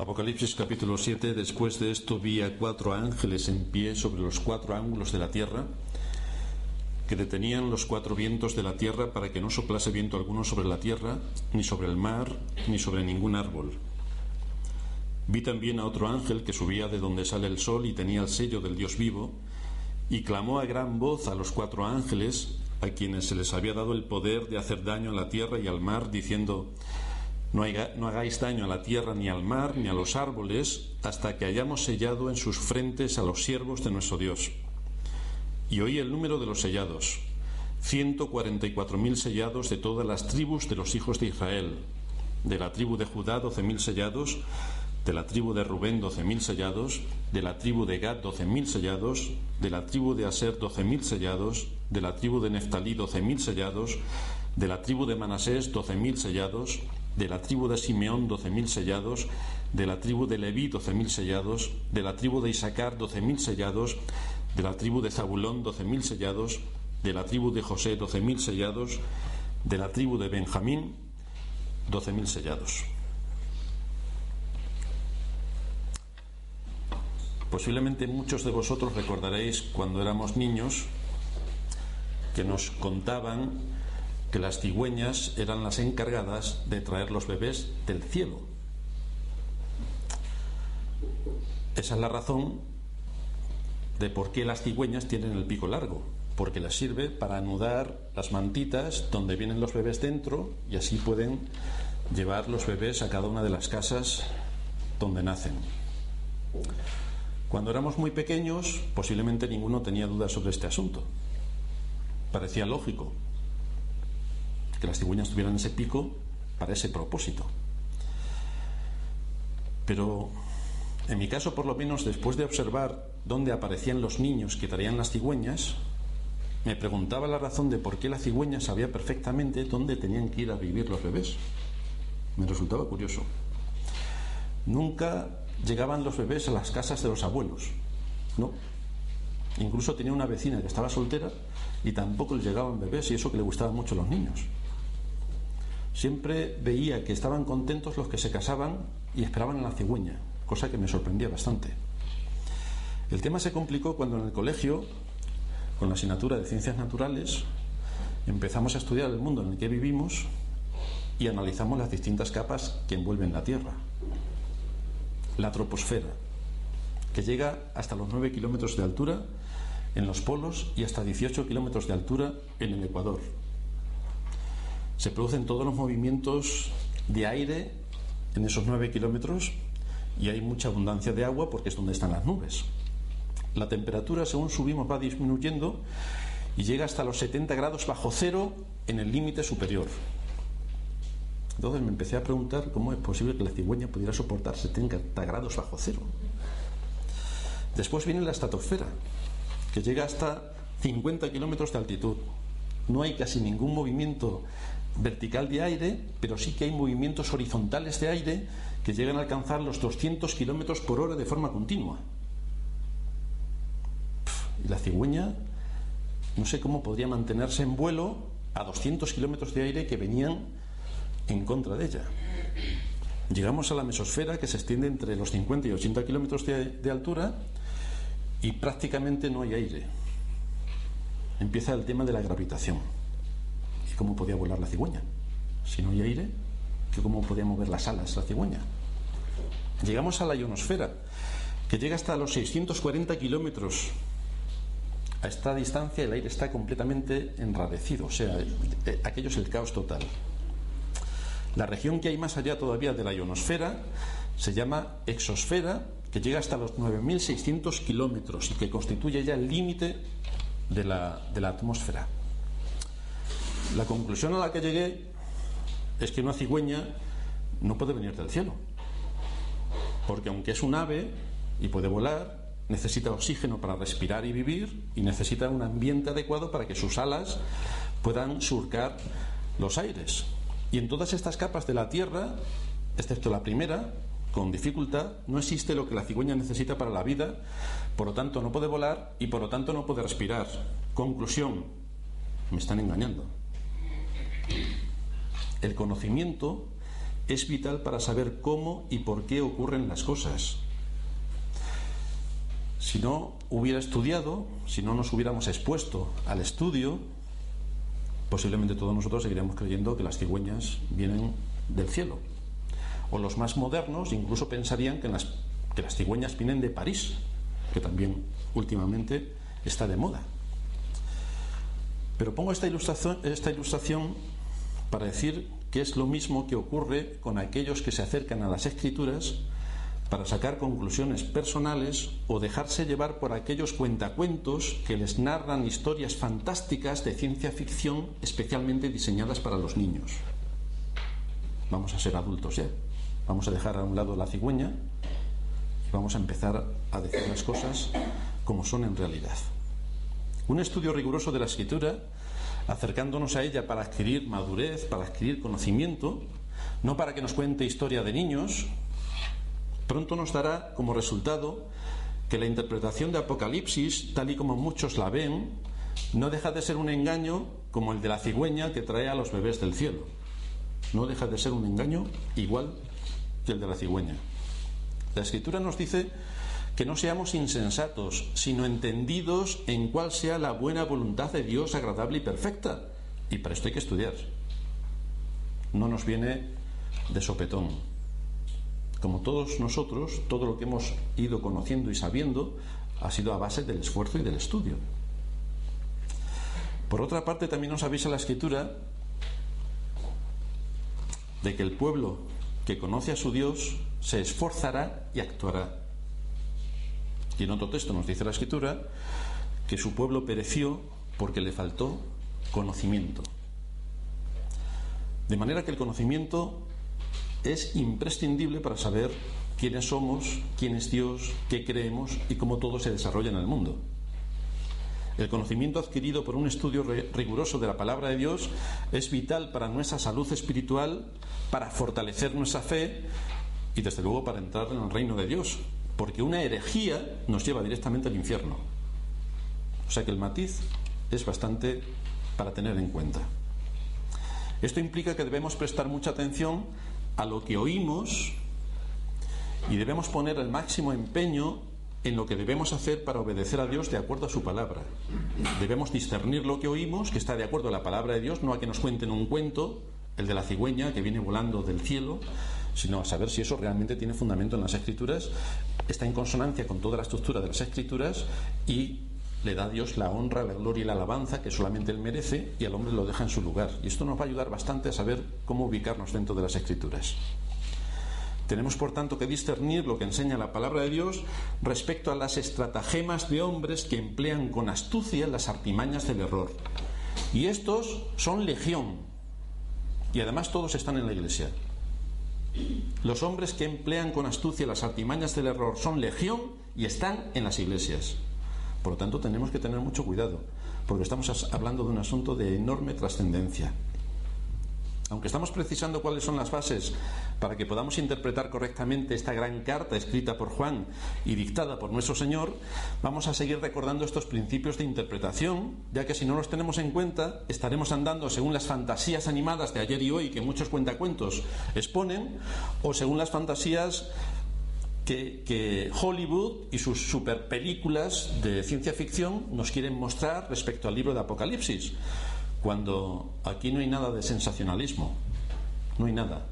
Apocalipsis capítulo 7. Después de esto vi a 4 ángeles en pie sobre los 4 ángulos de la tierra, que detenían los 4 vientos de la tierra para que no soplase viento alguno sobre la tierra, ni sobre el mar, ni sobre ningún árbol. Vi también a otro ángel que subía de donde sale el sol y tenía el sello del Dios vivo, y clamó a gran voz a los 4 ángeles, a quienes se les había dado el poder de hacer daño a la tierra y al mar, diciendo: no hagáis daño a la tierra, ni al mar, ni a los árboles, hasta que hayamos sellado en sus frentes a los siervos de nuestro Dios. Y oí el número de los sellados: 144.000 sellados de todas las tribus de los hijos de Israel. De la tribu de Judá 12.000 sellados, de la tribu de Rubén 12.000 sellados, de la tribu de Gad 12.000 sellados, de la tribu de Aser 12.000 sellados, de la tribu de Neftalí 12.000 sellados, de la tribu de Manasés 12.000 sellados, de la tribu de Simeón 12.000 sellados, de la tribu de Leví 12.000 sellados, de la tribu de Isaacar 12.000 sellados, de la tribu de Zabulón 12.000 sellados, de la tribu de José 12.000 sellados, de la tribu de Benjamín 12.000 sellados. Posiblemente muchos de vosotros recordaréis cuando éramos niños que nos contaban que las cigüeñas eran las encargadas de traer los bebés del cielo. Esa es la razón de por qué las cigüeñas tienen el pico largo, porque les sirve para anudar las mantitas donde vienen los bebés dentro, y así pueden llevar los bebés a cada una de las casas donde nacen. Cuando éramos muy pequeños, posiblemente ninguno tenía dudas sobre este asunto. Parecía lógico que las cigüeñas tuvieran ese pico para ese propósito. Pero en mi caso, por lo menos, después de observar dónde aparecían los niños que traían las cigüeñas, me preguntaba la razón de por qué la cigüeña sabía perfectamente dónde tenían que ir a vivir los bebés. Me resultaba curioso. Nunca llegaban los bebés a las casas de los abuelos, no. Incluso tenía una vecina que estaba soltera y tampoco le llegaban bebés, y eso que le gustaban mucho a los niños. Siempre veía que estaban contentos los que se casaban y esperaban a la cigüeña, cosa que me sorprendía bastante. El tema se complicó cuando en el colegio, con la asignatura de Ciencias Naturales, empezamos a estudiar el mundo en el que vivimos y analizamos las distintas capas que envuelven la Tierra. La troposfera, que llega hasta los 9 kilómetros de altura en los polos y hasta 18 kilómetros de altura en el Ecuador. Se producen todos los movimientos de aire en esos 9 kilómetros y hay mucha abundancia de agua porque es donde están las nubes. La temperatura, según subimos, va disminuyendo y llega hasta los 70 grados bajo cero en el límite superior. Entonces me empecé a preguntar cómo es posible que la cigüeña pudiera soportar 70 grados bajo cero. Después viene la estratosfera, que llega hasta 50 kilómetros de altitud. No hay casi ningún movimiento vertical de aire, pero sí que hay movimientos horizontales de aire que llegan a alcanzar los 200 kilómetros por hora de forma continua. Y la cigüeña, no sé cómo podría mantenerse en vuelo a 200 kilómetros de aire que venían en contra de ella. Llegamos a la mesosfera, que se extiende entre los 50 y 80 kilómetros de altura, y prácticamente no hay aire. Empieza el tema de la gravitación. ¿Y cómo podía volar la cigüeña? Si no hay aire, ¿cómo podía mover las alas la cigüeña? Llegamos a la ionosfera, que llega hasta los 640 kilómetros. A esta distancia el aire está completamente enrarecido, o sea, aquello es el caos total. La región que hay más allá todavía de la ionosfera se llama exosfera, que llega hasta los 9.600 kilómetros y que constituye ya el límite de la atmósfera. La conclusión a la que llegué es que una cigüeña no puede venir del cielo, porque aunque es un ave y puede volar, necesita oxígeno para respirar y vivir, y necesita un ambiente adecuado para que sus alas puedan surcar los aires. Y en todas estas capas de la Tierra, excepto la primera, con dificultad, no existe lo que la cigüeña necesita para la vida, por lo tanto no puede volar y por lo tanto no puede respirar. Conclusión: me están engañando. El conocimiento es vital para saber cómo y por qué ocurren las cosas. Si no hubiera estudiado, si no nos hubiéramos expuesto al estudio, posiblemente todos nosotros seguiríamos creyendo que las cigüeñas vienen del cielo. O los más modernos incluso pensarían que las cigüeñas vienen de París, que también últimamente está de moda. Pero pongo esta ilustración para decir que es lo mismo que ocurre con aquellos que se acercan a las Escrituras para sacar conclusiones personales o dejarse llevar por aquellos cuentacuentos que les narran historias fantásticas de ciencia ficción especialmente diseñadas para los niños. Vamos a ser adultos ya. Vamos a dejar a un lado la cigüeña y vamos a empezar a decir las cosas como son en realidad. Un estudio riguroso de la Escritura, acercándonos a ella para adquirir madurez, para adquirir conocimiento, no para que nos cuente historia de niños, pronto nos dará como resultado que la interpretación de Apocalipsis, tal y como muchos la ven, no deja de ser un engaño como el de la cigüeña que trae a los bebés del cielo. No deja de ser un engaño igual que el de la cigüeña. La Escritura nos dice que no seamos insensatos, sino entendidos en cuál sea la buena voluntad de Dios agradable y perfecta. Y para esto hay que estudiar. No nos viene de sopetón. Como todos nosotros, todo lo que hemos ido conociendo y sabiendo ha sido a base del esfuerzo y del estudio. Por otra parte, también nos avisa la Escritura de que el pueblo que conoce a su Dios se esforzará y actuará. Y en otro texto nos dice la Escritura que su pueblo pereció porque le faltó conocimiento. De manera que el conocimiento es imprescindible para saber quiénes somos, quién es Dios, qué creemos y cómo todo se desarrolla en el mundo. El conocimiento adquirido por un estudio riguroso de la palabra de Dios es vital para nuestra salud espiritual, para fortalecer nuestra fe y desde luego para entrar en el reino de Dios, porque una herejía nos lleva directamente al infierno. O sea que el matiz es bastante para tener en cuenta. Esto implica que debemos prestar mucha atención a lo que oímos y debemos poner el máximo empeño en lo que debemos hacer para obedecer a Dios de acuerdo a su palabra. Debemos discernir lo que oímos, que está de acuerdo a la palabra de Dios, no a que nos cuenten un cuento, el de la cigüeña que viene volando del cielo, sino a saber si eso realmente tiene fundamento en las Escrituras, está en consonancia con toda la estructura de las Escrituras y le da a Dios la honra, la gloria y la alabanza que solamente Él merece, y al hombre lo deja en su lugar. Y esto nos va a ayudar bastante a saber cómo ubicarnos dentro de las Escrituras. Tenemos, por tanto, que discernir lo que enseña la palabra de Dios respecto a las estratagemas de hombres que emplean con astucia las artimañas del error. Y estos son legión. Y además todos están en la Iglesia. Los hombres que emplean con astucia las artimañas del error son legión y están en las iglesias. Por lo tanto, tenemos que tener mucho cuidado, porque estamos hablando de un asunto de enorme trascendencia. Aunque estamos precisando cuáles son las bases para que podamos interpretar correctamente esta gran carta escrita por Juan y dictada por nuestro Señor, vamos a seguir recordando estos principios de interpretación, ya que si no los tenemos en cuenta, estaremos andando según las fantasías animadas de ayer y hoy que muchos cuentacuentos exponen, o según las fantasías que Hollywood y sus super películas de ciencia ficción nos quieren mostrar respecto al libro de Apocalipsis, cuando aquí no hay nada de sensacionalismo, no hay nada.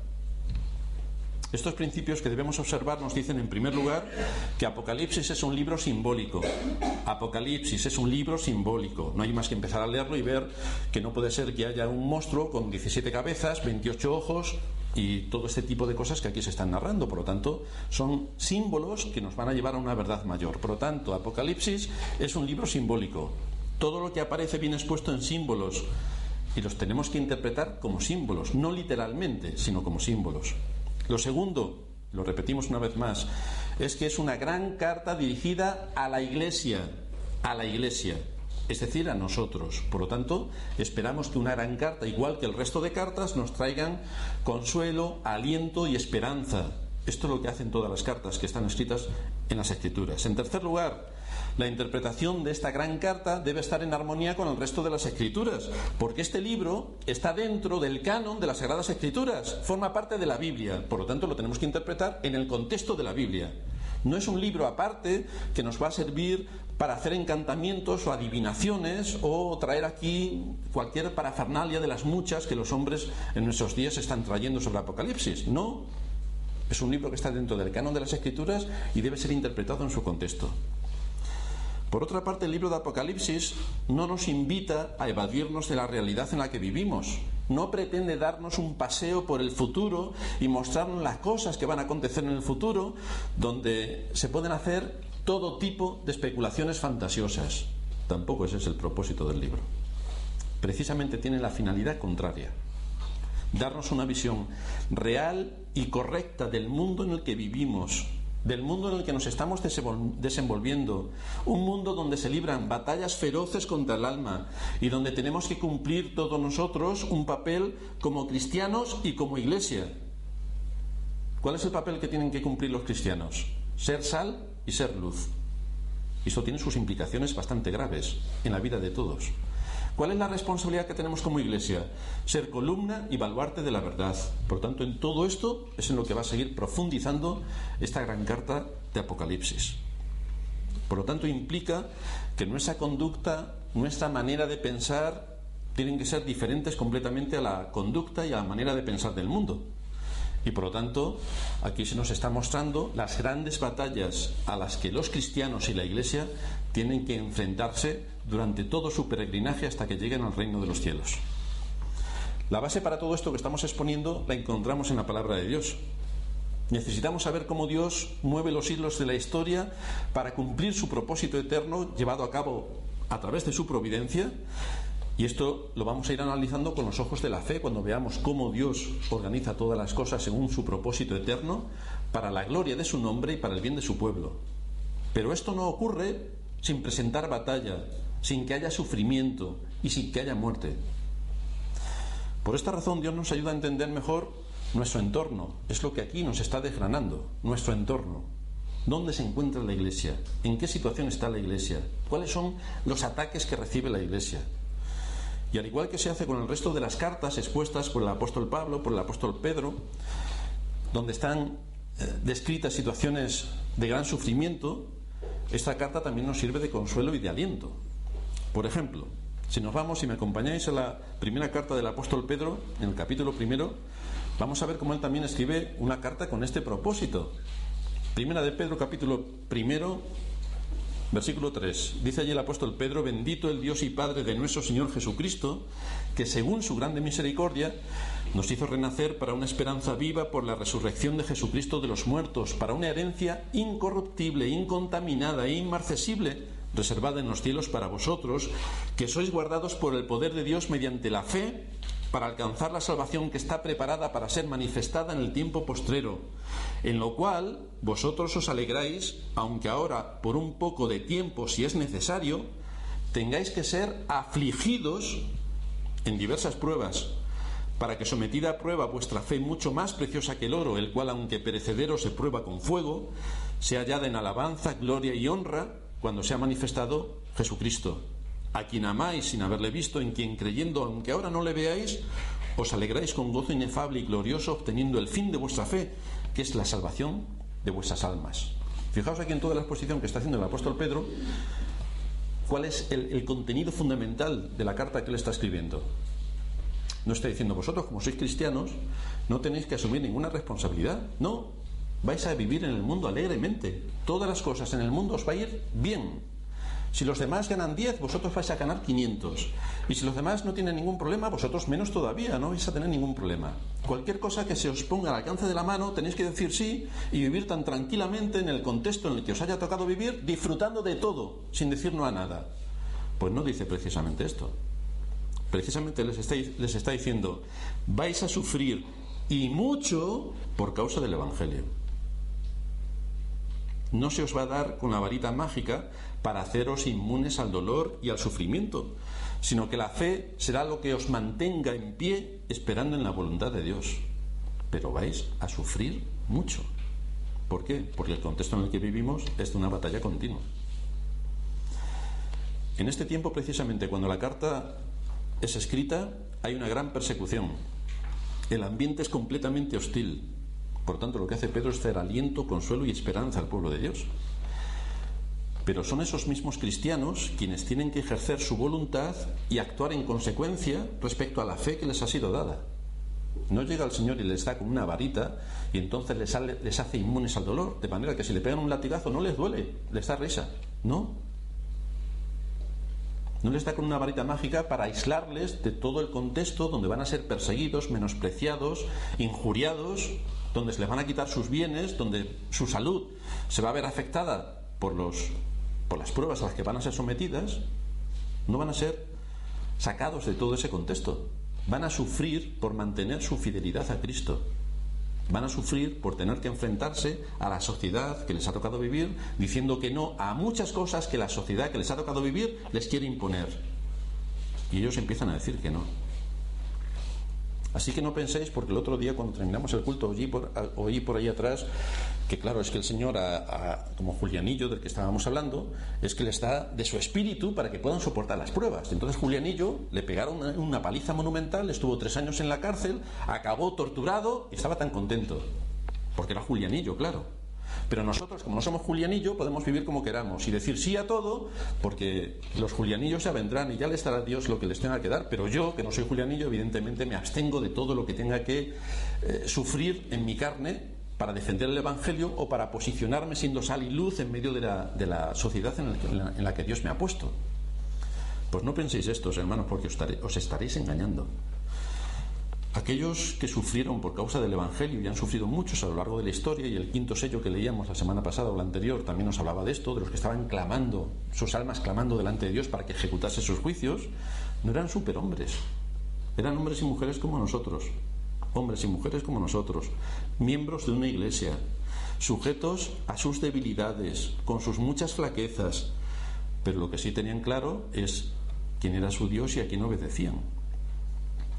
Estos principios que debemos observar nos dicen, en primer lugar, que Apocalipsis es un libro simbólico. Apocalipsis es un libro simbólico. No hay más que empezar a leerlo y ver que no puede ser que haya un monstruo con 17 cabezas, 28 ojos y todo este tipo de cosas que aquí se están narrando. Por lo tanto, son símbolos que nos van a llevar a una verdad mayor. Por lo tanto, Apocalipsis es un libro simbólico. Todo lo que aparece viene expuesto en símbolos y los tenemos que interpretar como símbolos, no literalmente, sino como símbolos. Lo segundo, lo repetimos una vez más, es que es una gran carta dirigida a la Iglesia, es decir, a nosotros. Por lo tanto, esperamos que una gran carta, igual que el resto de cartas, nos traigan consuelo, aliento y esperanza. Esto es lo que hacen todas las cartas que están escritas en las Escrituras. En tercer lugar, la interpretación de esta gran carta debe estar en armonía con el resto de las Escrituras, porque este libro está dentro del canon de las Sagradas Escrituras, forma parte de la Biblia, por lo tanto lo tenemos que interpretar en el contexto de la Biblia. No es un libro aparte que nos va a servir para hacer encantamientos o adivinaciones o traer aquí cualquier parafernalia de las muchas que los hombres en nuestros días están trayendo sobre Apocalipsis. No. Es un libro que está dentro del canon de las Escrituras y debe ser interpretado en su contexto. Por otra parte, el libro de Apocalipsis no nos invita a evadirnos de la realidad en la que vivimos. No pretende darnos un paseo por el futuro y mostrarnos las cosas que van a acontecer en el futuro, donde se pueden hacer todo tipo de especulaciones fantasiosas. Tampoco ese es el propósito del libro. Precisamente tiene la finalidad contraria: darnos una visión real y correcta del mundo en el que vivimos, del mundo en el que nos estamos desenvolviendo, un mundo donde se libran batallas feroces contra el alma y donde tenemos que cumplir todos nosotros un papel como cristianos y como iglesia. ¿Cuál es el papel que tienen que cumplir los cristianos? Ser sal y ser luz. Y esto tiene sus implicaciones bastante graves en la vida de todos. ¿Cuál es la responsabilidad que tenemos como iglesia? Ser columna y baluarte de la verdad. Por tanto, en todo esto es en lo que va a seguir profundizando esta gran carta de Apocalipsis. Por lo tanto, implica que nuestra conducta, nuestra manera de pensar, tienen que ser diferentes completamente a la conducta y a la manera de pensar del mundo. Y por lo tanto, aquí se nos está mostrando las grandes batallas a las que los cristianos y la Iglesia tienen que enfrentarse durante todo su peregrinaje hasta que lleguen al reino de los cielos. La base para todo esto que estamos exponiendo la encontramos en la palabra de Dios. Necesitamos saber cómo Dios mueve los hilos de la historia para cumplir su propósito eterno llevado a cabo a través de su providencia. Y esto lo vamos a ir analizando con los ojos de la fe cuando veamos cómo Dios organiza todas las cosas según su propósito eterno para la gloria de su nombre y para el bien de su pueblo. Pero esto no ocurre sin presentar batalla, sin que haya sufrimiento y sin que haya muerte. Por esta razón Dios nos ayuda a entender mejor nuestro entorno. Es lo que aquí nos está desgranando, nuestro entorno. ¿Dónde se encuentra la Iglesia? ¿En qué situación está la Iglesia? ¿Cuáles son los ataques que recibe la Iglesia? Y al igual que se hace con el resto de las cartas expuestas por el apóstol Pablo, por el apóstol Pedro, donde están descritas situaciones de gran sufrimiento, esta carta también nos sirve de consuelo y de aliento. Por ejemplo, si nos vamos y me acompañáis a la primera carta del apóstol Pedro, en el capítulo 1, vamos a ver cómo él también escribe una carta con este propósito. Primera de Pedro, capítulo 1, versículo 3. Dice allí el apóstol Pedro: bendito el Dios y Padre de nuestro Señor Jesucristo, que según su grande misericordia nos hizo renacer para una esperanza viva por la resurrección de Jesucristo de los muertos, para una herencia incorruptible, incontaminada e inmarcesible, reservada en los cielos para vosotros, que sois guardados por el poder de Dios mediante la fe, para alcanzar la salvación que está preparada para ser manifestada en el tiempo postrero, en lo cual vosotros os alegráis, aunque ahora por un poco de tiempo, si es necesario, tengáis que ser afligidos en diversas pruebas, para que sometida a prueba vuestra fe, mucho más preciosa que el oro, el cual aunque perecedero se prueba con fuego, sea hallada en alabanza, gloria y honra cuando sea manifestado Jesucristo, a quien amáis sin haberle visto, en quien creyendo, aunque ahora no le veáis, os alegráis con gozo inefable y glorioso, obteniendo el fin de vuestra fe, que es la salvación de vuestras almas. Fijaos aquí en toda la exposición que está haciendo el apóstol Pedro, cuál es el contenido fundamental de la carta que él está escribiendo. No está diciendo: vosotros, como sois cristianos, no tenéis que asumir ninguna responsabilidad. No, vais a vivir en el mundo alegremente. Todas las cosas en el mundo os va a ir bien. Si los demás ganan 10, vosotros vais a ganar 500. Y si los demás no tienen ningún problema, vosotros menos todavía, no vais a tener ningún problema. Cualquier cosa que se os ponga al alcance de la mano, tenéis que decir sí y vivir tan tranquilamente en el contexto en el que os haya tocado vivir, disfrutando de todo, sin decir no a nada. Pues no dice precisamente esto. Precisamente les está diciendo: vais a sufrir, y mucho, por causa del Evangelio. No se os va a dar con la varita mágica para haceros inmunes al dolor y al sufrimiento, sino que la fe será lo que os mantenga en pie esperando en la voluntad de Dios. Pero vais a sufrir mucho. ¿Por qué? Porque el contexto en el que vivimos es de una batalla continua. En este tiempo, precisamente, cuando la carta es escrita, hay una gran persecución. El ambiente es completamente hostil. Por tanto, lo que hace Pedro es dar aliento, consuelo y esperanza al pueblo de Dios. Pero son esos mismos cristianos quienes tienen que ejercer su voluntad y actuar en consecuencia respecto a la fe que les ha sido dada. No llega el Señor y les da con una varita y entonces les hace inmunes al dolor, de manera que si le pegan un latigazo no les duele, les da risa. No les da con una varita mágica para aislarles de todo el contexto donde van a ser perseguidos, menospreciados, injuriados, donde se les van a quitar sus bienes, donde su salud se va a ver afectada por las pruebas a las que van a ser sometidas. No van a ser sacados de todo ese contexto. Van a sufrir por mantener su fidelidad a Cristo. Van a sufrir por tener que enfrentarse a la sociedad que les ha tocado vivir, diciendo que no a muchas cosas que la sociedad que les ha tocado vivir les quiere imponer. Y ellos empiezan a decir que no. Así que no penséis, porque el otro día cuando terminamos el culto oí por ahí atrás que claro, es que el Señor como Julianillo del que estábamos hablando, es que les da de su espíritu para que puedan soportar las pruebas. Entonces Julianillo le pegaron una paliza monumental, estuvo 3 años en la cárcel, acabó torturado y estaba tan contento, porque era Julianillo, claro. Pero nosotros, como no somos Julianillo, podemos vivir como queramos y decir sí a todo, porque los Julianillos ya vendrán y ya les dará Dios lo que les tenga que dar. Pero yo, que no soy Julianillo, evidentemente me abstengo de todo lo que tenga que sufrir en mi carne para defender el Evangelio o para posicionarme siendo sal y luz en medio de la sociedad en la que Dios me ha puesto. Pues no penséis esto, hermanos, porque os estaréis engañando. Aquellos que sufrieron por causa del Evangelio, y han sufrido muchos a lo largo de la historia, y el 5.º sello que leíamos la semana pasada o la anterior también nos hablaba de esto, de los que estaban clamando, sus almas clamando delante de Dios para que ejecutase sus juicios, no eran superhombres, eran hombres y mujeres como nosotros, hombres y mujeres como nosotros, miembros de una iglesia, sujetos a sus debilidades, con sus muchas flaquezas, pero lo que sí tenían claro es quién era su Dios y a quién obedecían.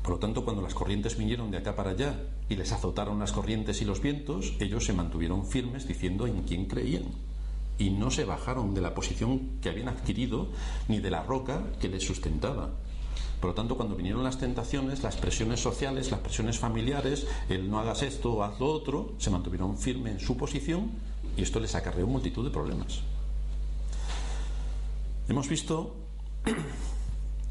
Por lo tanto, cuando las corrientes vinieron de acá para allá y les azotaron las corrientes y los vientos, ellos se mantuvieron firmes diciendo en quién creían y no se bajaron de la posición que habían adquirido ni de la roca que les sustentaba. Por lo tanto, cuando vinieron las tentaciones, las presiones sociales, las presiones familiares, el no hagas esto o haz lo otro, se mantuvieron firmes en su posición y esto les acarreó multitud de problemas. Hemos visto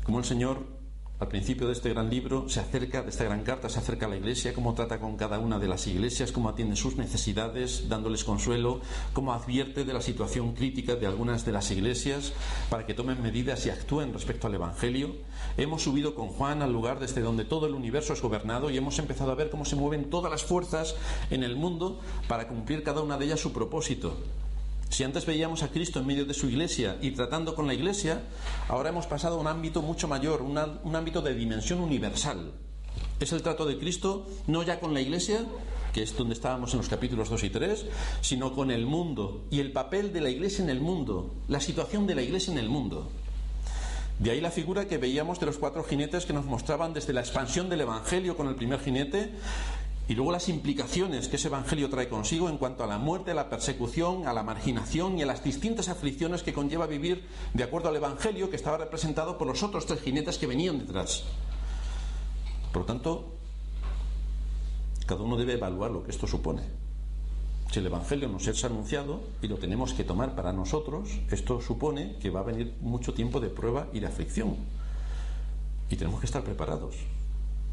cómo el Señor al principio de este gran libro se acerca, de esta gran carta, se acerca a la iglesia, cómo trata con cada una de las iglesias, cómo atiende sus necesidades, dándoles consuelo, cómo advierte de la situación crítica de algunas de las iglesias para que tomen medidas y actúen respecto al Evangelio. Hemos subido con Juan al lugar desde donde todo el universo es gobernado y hemos empezado a ver cómo se mueven todas las fuerzas en el mundo para cumplir cada una de ellas su propósito. Si antes veíamos a Cristo en medio de su iglesia y tratando con la iglesia, ahora hemos pasado a un ámbito mucho mayor, un ámbito de dimensión universal. Es el trato de Cristo no ya con la iglesia, que es donde estábamos en los capítulos 2 y 3, sino con el mundo y el papel de la iglesia en el mundo, la situación de la iglesia en el mundo. De ahí la figura que veíamos de los 4 jinetes que nos mostraban desde la expansión del Evangelio con el primer jinete, y luego las implicaciones que ese Evangelio trae consigo en cuanto a la muerte, a la persecución, a la marginación y a las distintas aflicciones que conlleva vivir de acuerdo al Evangelio, que estaba representado por los otros 3 jinetes que venían detrás. Por lo tanto, cada uno debe evaluar lo que esto supone. Si el Evangelio nos es anunciado y lo tenemos que tomar para nosotros, esto supone que va a venir mucho tiempo de prueba y de aflicción. Y tenemos que estar preparados.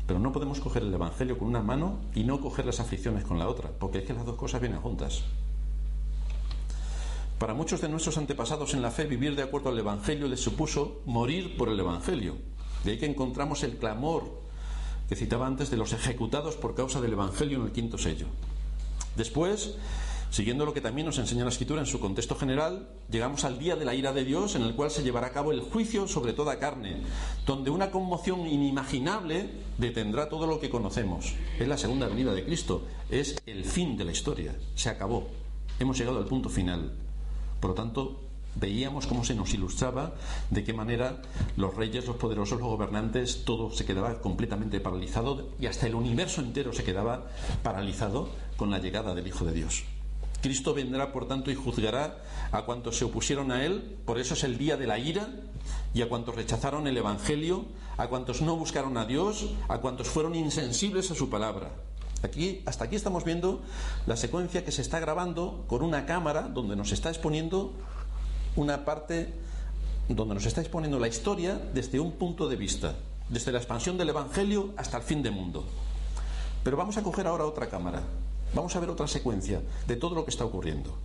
Pero no podemos coger el Evangelio con una mano y no coger las aflicciones con la otra, porque es que las dos cosas vienen juntas. Para muchos de nuestros antepasados en la fe, vivir de acuerdo al Evangelio les supuso morir por el Evangelio. De ahí que encontramos el clamor que citaba antes de los ejecutados por causa del Evangelio en el 5.º sello. Después, siguiendo lo que también nos enseña la Escritura en su contexto general, llegamos al día de la ira de Dios, en el cual se llevará a cabo el juicio sobre toda carne, donde una conmoción inimaginable detendrá todo lo que conocemos. Es la segunda venida de Cristo, es el fin de la historia, se acabó, hemos llegado al punto final. Por lo tanto, veíamos cómo se nos ilustraba de qué manera los reyes, los poderosos, los gobernantes, todo se quedaba completamente paralizado y hasta el universo entero se quedaba paralizado con la llegada del Hijo de Dios. Cristo vendrá, por tanto, y juzgará a cuantos se opusieron a Él, por eso es el día de la ira, y a cuantos rechazaron el Evangelio, a cuantos no buscaron a Dios, a cuantos fueron insensibles a su palabra. Hasta aquí estamos viendo la secuencia que se está grabando con una cámara donde nos está exponiendo una parte, donde nos está exponiendo la historia desde un punto de vista, desde la expansión del Evangelio hasta el fin del mundo. Pero vamos a coger ahora otra cámara. Vamos a ver otra secuencia de todo lo que está ocurriendo.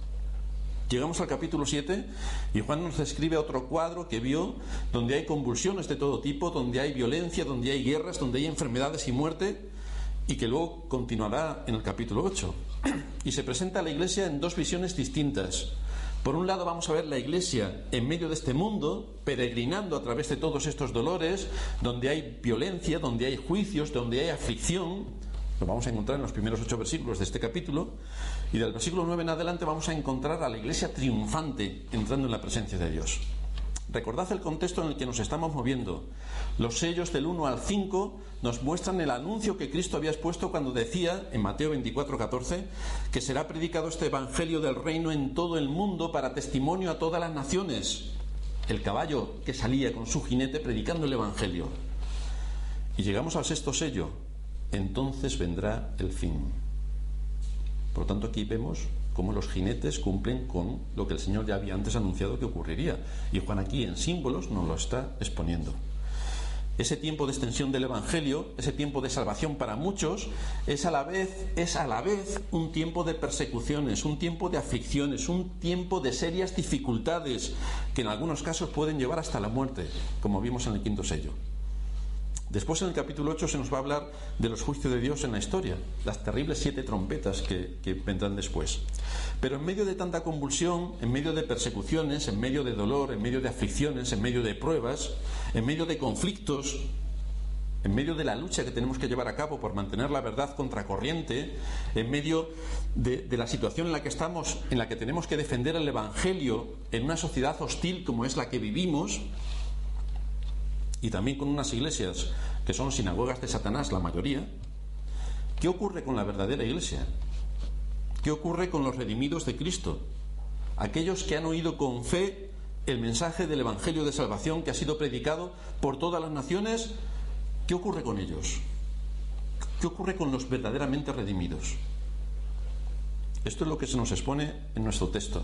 Llegamos al capítulo 7 y Juan nos describe otro cuadro que vio donde hay convulsiones de todo tipo, donde hay violencia, donde hay guerras, donde hay enfermedades y muerte, y que luego continuará en el capítulo 8. Y se presenta a la Iglesia en dos visiones distintas. Por un lado vamos a ver la Iglesia en medio de este mundo, peregrinando a través de todos estos dolores, donde hay violencia, donde hay juicios, donde hay aflicción. Lo vamos a encontrar en los primeros 8 versículos de este capítulo, y del versículo 9 en adelante vamos a encontrar a la Iglesia triunfante entrando en la presencia de Dios. Recordad el contexto en el que nos estamos moviendo. Los sellos del 1 al 5 nos muestran el anuncio que Cristo había expuesto cuando decía en Mateo 24:14 que será predicado este evangelio del reino en todo el mundo para testimonio a todas las naciones. El caballo que salía con su jinete predicando el evangelio. Y llegamos al sexto sello. Entonces vendrá el fin. Por lo tanto, aquí vemos cómo los jinetes cumplen con lo que el Señor ya había antes anunciado que ocurriría. Y Juan aquí en símbolos nos lo está exponiendo. Ese tiempo de extensión del Evangelio, ese tiempo de salvación para muchos, es a la vez un tiempo de persecuciones, un tiempo de aflicciones, un tiempo de serias dificultades que en algunos casos pueden llevar hasta la muerte, como vimos en el quinto sello. Después en el capítulo 8 se nos va a hablar de los juicios de Dios en la historia, las terribles 7 trompetas que vendrán después. Pero en medio de tanta convulsión, en medio de persecuciones, en medio de dolor, en medio de aflicciones, en medio de pruebas, en medio de conflictos, en medio de la lucha que tenemos que llevar a cabo por mantener la verdad contracorriente, en medio de la situación en la que estamos, en la que tenemos que defender el Evangelio en una sociedad hostil como es la que vivimos, y también con unas iglesias que son sinagogas de Satanás, la mayoría. ¿Qué ocurre con la verdadera iglesia? ¿Qué ocurre con los redimidos de Cristo? Aquellos que han oído con fe el mensaje del Evangelio de salvación que ha sido predicado por todas las naciones. ¿Qué ocurre con ellos? ¿Qué ocurre con los verdaderamente redimidos? Esto es lo que se nos expone en nuestro texto.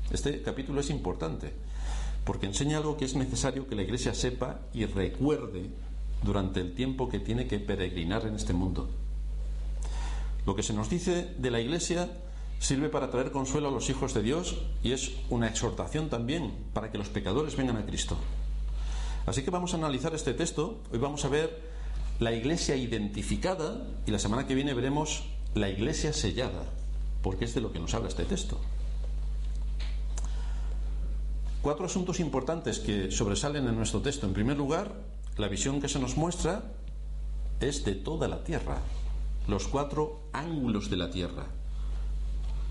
Este capítulo es importante porque enseña algo que es necesario que la Iglesia sepa y recuerde durante el tiempo que tiene que peregrinar en este mundo. Lo que se nos dice de la Iglesia sirve para traer consuelo a los hijos de Dios y es una exhortación también para que los pecadores vengan a Cristo. Así que vamos a analizar este texto. Hoy vamos a ver la Iglesia identificada y la semana que viene veremos la Iglesia sellada, porque es de lo que nos habla este texto. 4 asuntos importantes que sobresalen en nuestro texto. En primer lugar, la visión que se nos muestra es de toda la tierra, los 4 ángulos de la tierra,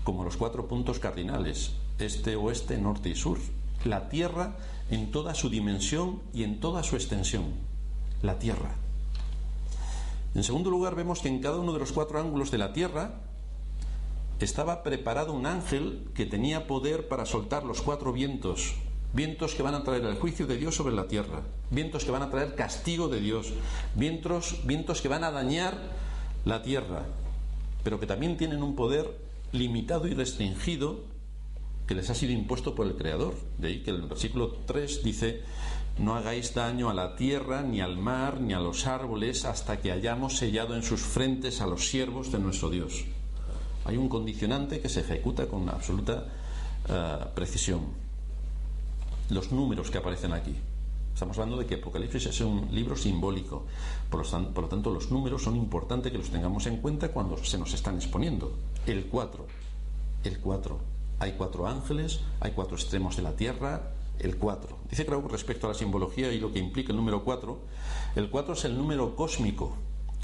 como los 4 puntos cardinales, este, oeste, norte y sur. La tierra en toda su dimensión y en toda su extensión. La tierra. En segundo lugar, vemos que en cada uno de los 4 ángulos de la tierra estaba preparado un ángel que tenía poder para soltar los 4 vientos, vientos que van a traer el juicio de Dios sobre la tierra, vientos que van a traer castigo de Dios, vientos que van a dañar la tierra, pero que también tienen un poder limitado y restringido que les ha sido impuesto por el Creador. De ahí que el versículo 3 dice: no hagáis daño a la tierra, ni al mar, ni a los árboles, hasta que hayamos sellado en sus frentes a los siervos de nuestro Dios. Hay un condicionante que se ejecuta con absoluta precisión. Los números que aparecen aquí. Estamos hablando de que Apocalipsis es un libro simbólico. Por lo tanto, los números son importantes que los tengamos en cuenta cuando se nos están exponiendo. El 4. Hay 4 ángeles, hay 4 extremos de la tierra. El 4. Dice que respecto a la simbología y lo que implica el número 4, el 4 es el número cósmico.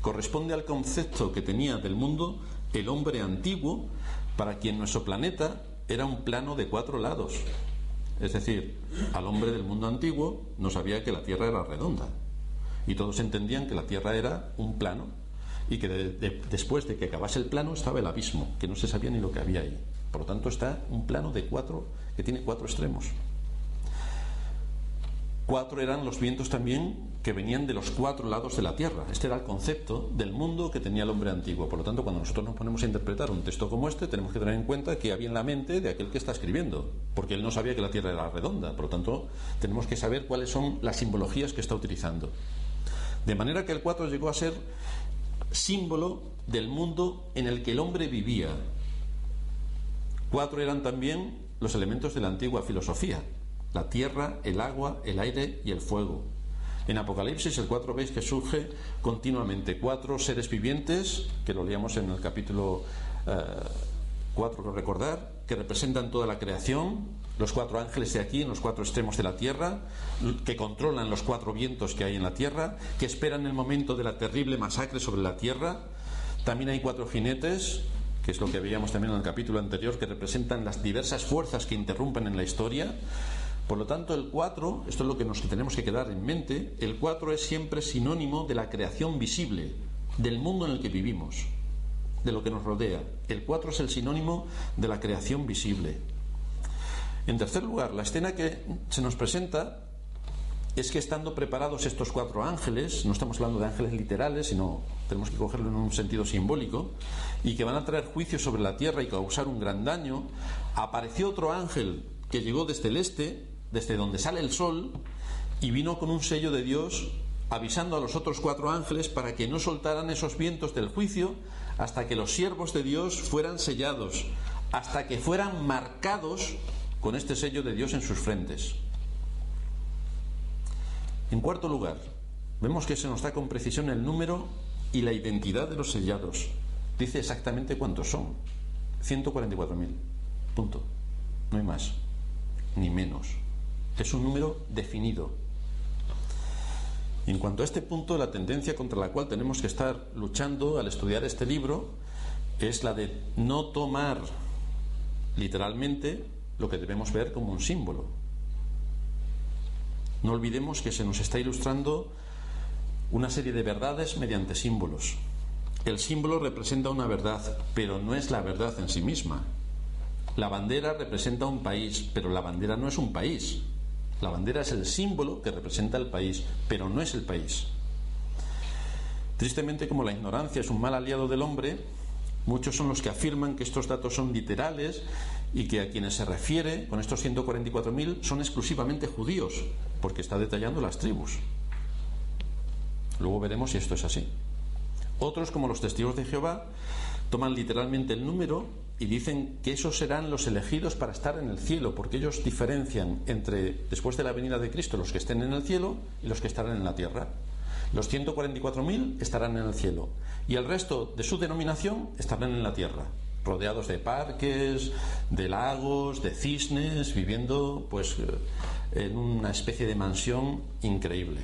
Corresponde al concepto que tenía del mundo el hombre antiguo, para quien nuestro planeta era un plano de 4 lados. Es decir, al hombre del mundo antiguo no sabía que la Tierra era redonda y todos entendían que la Tierra era un plano y que después de que acabase el plano estaba el abismo, que no se sabía ni lo que había ahí. Por lo tanto está un plano que tiene 4 extremos. 4 eran los vientos también que venían de los 4 lados de la tierra. Este era el concepto del mundo que tenía el hombre antiguo. Por lo tanto, cuando nosotros nos ponemos a interpretar un texto como este, tenemos que tener en cuenta que había en la mente de aquel que está escribiendo, porque él no sabía que la tierra era redonda. Por lo tanto, tenemos que saber cuáles son las simbologías que está utilizando. De manera que el 4 llegó a ser símbolo del mundo en el que el hombre vivía. 4 eran también los elementos de la antigua filosofía: la tierra, el agua, el aire y el fuego. En Apocalipsis el 4 veis que surge continuamente 4 seres vivientes, que lo leíamos en el capítulo 4, creo recordar, que representan toda la creación, los 4 ángeles de aquí en los 4 extremos de la tierra, que controlan los 4 vientos que hay en la tierra, que esperan el momento de la terrible masacre sobre la tierra. También hay 4 jinetes, que es lo que veíamos también en el capítulo anterior, que representan las diversas fuerzas que interrumpen en la historia. Por lo tanto, el 4, esto es lo que nos tenemos que quedar en mente, el 4 es siempre sinónimo de la creación visible, del mundo en el que vivimos, de lo que nos rodea. El 4 es el sinónimo de la creación visible. En tercer lugar, la escena que se nos presenta es que estando preparados estos 4 ángeles, no estamos hablando de ángeles literales, sino tenemos que cogerlo en un sentido simbólico, y que van a traer juicio sobre la tierra y causar un gran daño, apareció otro ángel que llegó desde el este, desde donde sale el sol, y vino con un sello de Dios avisando a los otros 4 ángeles para que no soltaran esos vientos del juicio hasta que los siervos de Dios fueran sellados, hasta que fueran marcados con este sello de Dios en sus frentes. En cuarto lugar, vemos que se nos da con precisión el número y la identidad de los sellados. Dice exactamente cuántos son: 144.000. Punto. No hay más ni menos. Es un número definido. Y en cuanto a este punto, la tendencia contra la cual tenemos que estar luchando al estudiar este libro es la de no tomar literalmente lo que debemos ver como un símbolo. No olvidemos que se nos está ilustrando una serie de verdades mediante símbolos. El símbolo representa una verdad, pero no es la verdad en sí misma. La bandera representa un país, pero la bandera no es un país. La bandera es el símbolo que representa el país, pero no es el país. Tristemente, como la ignorancia es un mal aliado del hombre, muchos son los que afirman que estos datos son literales y que a quienes se refiere con estos 144.000 son exclusivamente judíos, porque está detallando las tribus. Luego veremos si esto es así. Otros, como los testigos de Jehová, toman literalmente el número y dicen que esos serán los elegidos para estar en el cielo, porque ellos diferencian entre, después de la venida de Cristo, los que estén en el cielo y los que estarán en la tierra. Los 144.000 estarán en el cielo y el resto de su denominación estarán en la tierra, rodeados de parques, de lagos, de cisnes, viviendo pues en una especie de mansión increíble.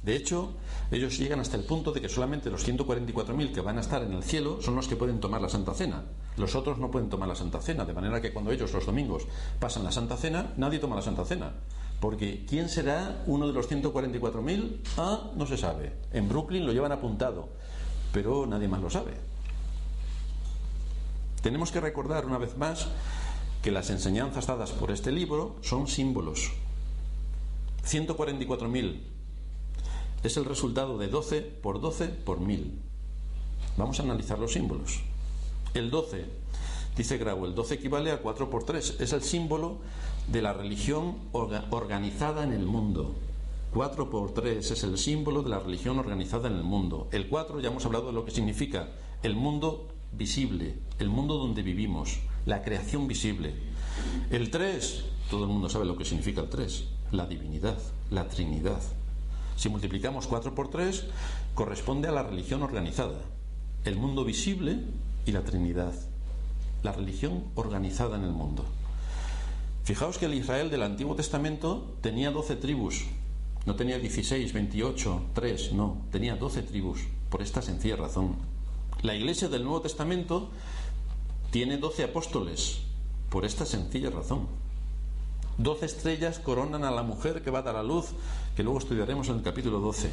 De hecho, ellos llegan hasta el punto de que solamente los 144.000 que van a estar en el cielo son los que pueden tomar la Santa Cena. Los otros no pueden tomar la Santa Cena, de manera que cuando ellos los domingos pasan la Santa Cena, nadie toma la Santa Cena. Porque ¿quién será uno de los 144.000? No se sabe. En Brooklyn lo llevan apuntado, pero nadie más lo sabe. Tenemos que recordar una vez más que las enseñanzas dadas por este libro son símbolos. 144.000 es el resultado de 12 por 12 por 1000. Vamos a analizar los símbolos. El 12, dice Grau, el 12 equivale a 4 por 3. Es el símbolo de la religión organizada en el mundo. 4 por 3 es el símbolo de la religión organizada en el mundo. El 4, ya hemos hablado de lo que significa el mundo visible, el mundo donde vivimos, la creación visible. El 3, todo el mundo sabe lo que significa el 3, la divinidad, la Trinidad. Si multiplicamos 4 por 3, corresponde a la religión organizada, el mundo visible y la Trinidad, la religión organizada en el mundo. Fijaos que el Israel del Antiguo Testamento tenía 12 tribus, no tenía 16, 28, 3, no, tenía 12 tribus, por esta sencilla razón. La Iglesia del Nuevo Testamento tiene 12 apóstoles, por esta sencilla razón. 12 estrellas coronan a la mujer que va a dar a luz, que luego estudiaremos en el capítulo 12.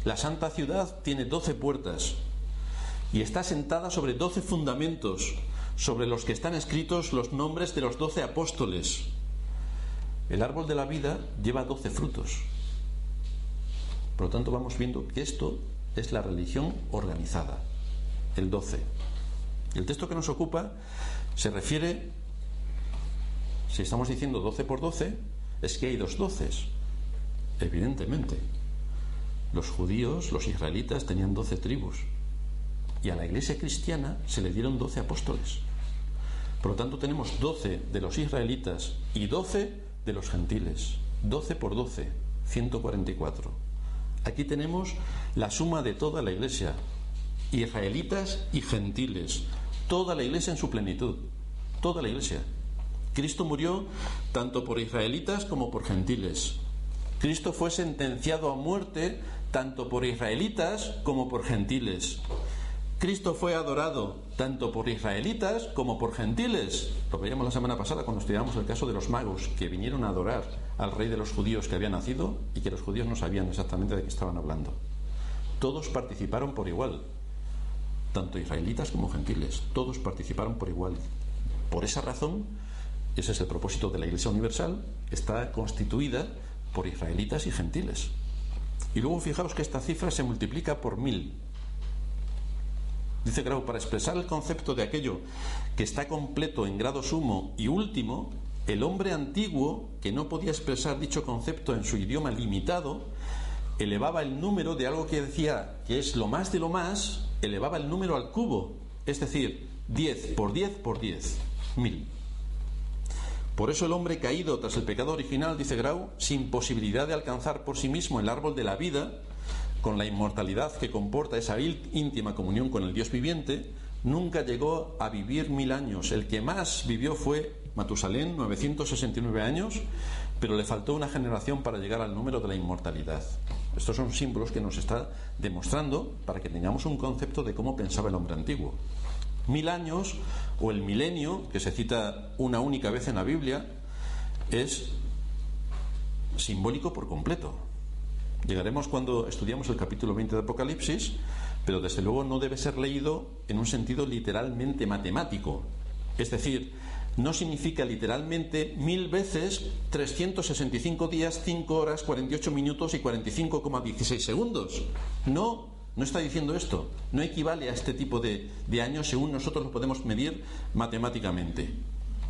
La Santa Ciudad tiene 12 puertas, y está sentada sobre 12 fundamentos, sobre los que están escritos los nombres de los 12 apóstoles. El árbol de la vida lleva 12 frutos. Por lo tanto, vamos viendo que esto es la religión organizada, el 12. El texto que nos ocupa se refiere, si estamos diciendo 12 por 12, es que hay dos 12, evidentemente. Los judíos, los israelitas, tenían 12 tribus, y a la iglesia cristiana se le dieron 12 apóstoles. Por lo tanto, tenemos 12 de los israelitas y 12 de los gentiles. 12 por 12, 144. Aquí tenemos la suma de toda la iglesia, israelitas y gentiles, toda la iglesia en su plenitud, toda la iglesia. Cristo murió tanto por israelitas como por gentiles. Cristo fue sentenciado a muerte tanto por israelitas como por gentiles. Cristo fue adorado tanto por israelitas como por gentiles. Lo veíamos la semana pasada cuando estudiábamos el caso de los magos que vinieron a adorar al rey de los judíos que había nacido y que los judíos no sabían exactamente de qué estaban hablando. Todos participaron por igual, tanto israelitas como gentiles. Todos participaron por igual. Por esa razón, ese es el propósito de la Iglesia Universal, está constituida por israelitas y gentiles. Y luego fijaos que esta cifra se multiplica por 1000. Dice Grau, para expresar el concepto de aquello que está completo en grado sumo y último, el hombre antiguo, que no podía expresar dicho concepto en su idioma limitado, elevaba el número de algo que decía que es lo más de lo más, elevaba el número al cubo, es decir, 10 por 10 por 10, 1000. Por eso el hombre caído tras el pecado original, dice Grau, sin posibilidad de alcanzar por sí mismo el árbol de la vida, con la inmortalidad que comporta esa íntima comunión con el Dios viviente, nunca llegó a vivir 1000 años. El que más vivió fue Matusalén, 969 años, pero le faltó una generación para llegar al número de la inmortalidad. Estos son símbolos que nos está demostrando para que tengamos un concepto de cómo pensaba el hombre antiguo. 1000 años, o el milenio, que se cita una única vez en la Biblia, es simbólico por completo. Llegaremos cuando estudiamos el capítulo 20 de Apocalipsis, pero desde luego no debe ser leído en un sentido literalmente matemático. Es decir, no significa literalmente 1000 veces 365 días, 5 horas, 48 minutos y 45,16 segundos. No está diciendo esto. No equivale a este tipo de años según nosotros lo podemos medir matemáticamente.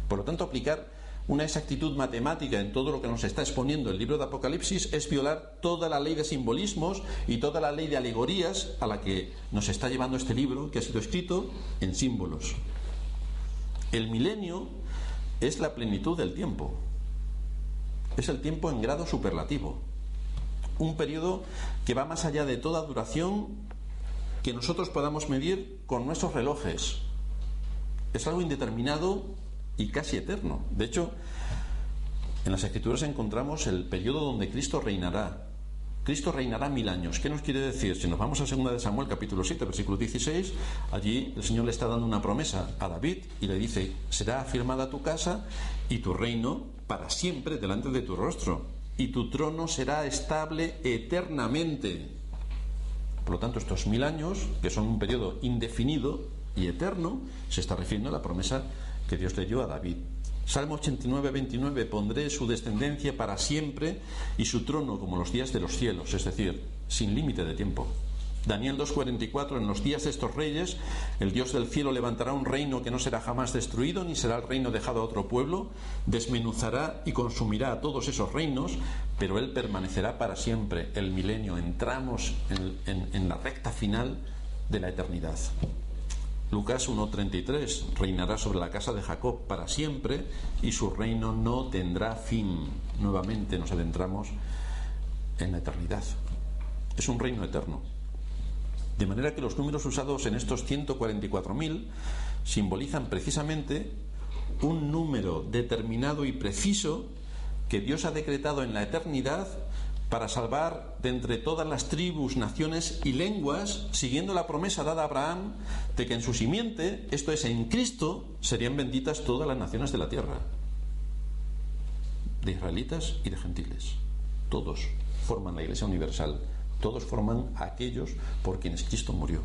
Por lo tanto, aplicar una exactitud matemática en todo lo que nos está exponiendo el libro de Apocalipsis es violar toda la ley de simbolismos y toda la ley de alegorías a la que nos está llevando este libro, que ha sido escrito en símbolos. El milenio es la plenitud del tiempo. Es el tiempo en grado superlativo. Un periodo que va más allá de toda duración que nosotros podamos medir con nuestros relojes. Es algo indeterminado y casi eterno. De hecho, en las Escrituras encontramos el periodo donde Cristo reinará. Cristo reinará 1000 años. ¿Qué nos quiere decir? Si nos vamos a 2 de Samuel, capítulo 7, versículo 16, allí el Señor le está dando una promesa a David y le dice: será afirmada tu casa y tu reino para siempre delante de tu rostro, y tu trono será estable eternamente. Por lo tanto, estos 1000 años, que son un periodo indefinido y eterno, se está refiriendo a la promesa que Dios le dio a David. Salmo 89, 29, pondré su descendencia para siempre y su trono como los días de los cielos, es decir, sin límite de tiempo. Daniel 2:44, en los días de estos reyes, el Dios del cielo levantará un reino que no será jamás destruido, ni será el reino dejado a otro pueblo, desmenuzará y consumirá a todos esos reinos, pero él permanecerá para siempre. El milenio, entramos en la recta final de la eternidad. Lucas 1:33, reinará sobre la casa de Jacob para siempre y su reino no tendrá fin. Nuevamente nos adentramos en la eternidad. Es un reino eterno. De manera que los números usados en estos 144.000 simbolizan precisamente un número determinado y preciso que Dios ha decretado en la eternidad para salvar de entre todas las tribus, naciones y lenguas, siguiendo la promesa dada a Abraham de que en su simiente, esto es, en Cristo, serían benditas todas las naciones de la tierra, de israelitas y de gentiles. Todos forman la Iglesia Universal, todos forman a aquellos por quienes Cristo murió.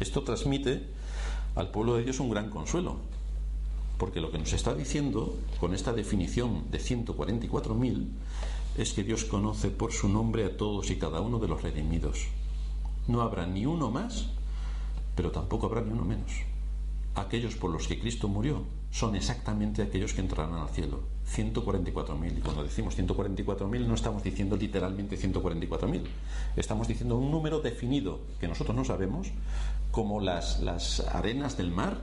Esto transmite al pueblo de Dios un gran consuelo, porque lo que nos está diciendo con esta definición de 144.000 es que Dios conoce por su nombre a todos y cada uno de los redimidos. No habrá ni uno más, pero tampoco habrá ni uno menos. Aquellos por los que Cristo murió son exactamente aquellos que entrarán al cielo, 144.000. Y cuando decimos 144.000 no estamos diciendo literalmente 144.000, estamos diciendo un número definido que nosotros no sabemos, como las arenas del mar,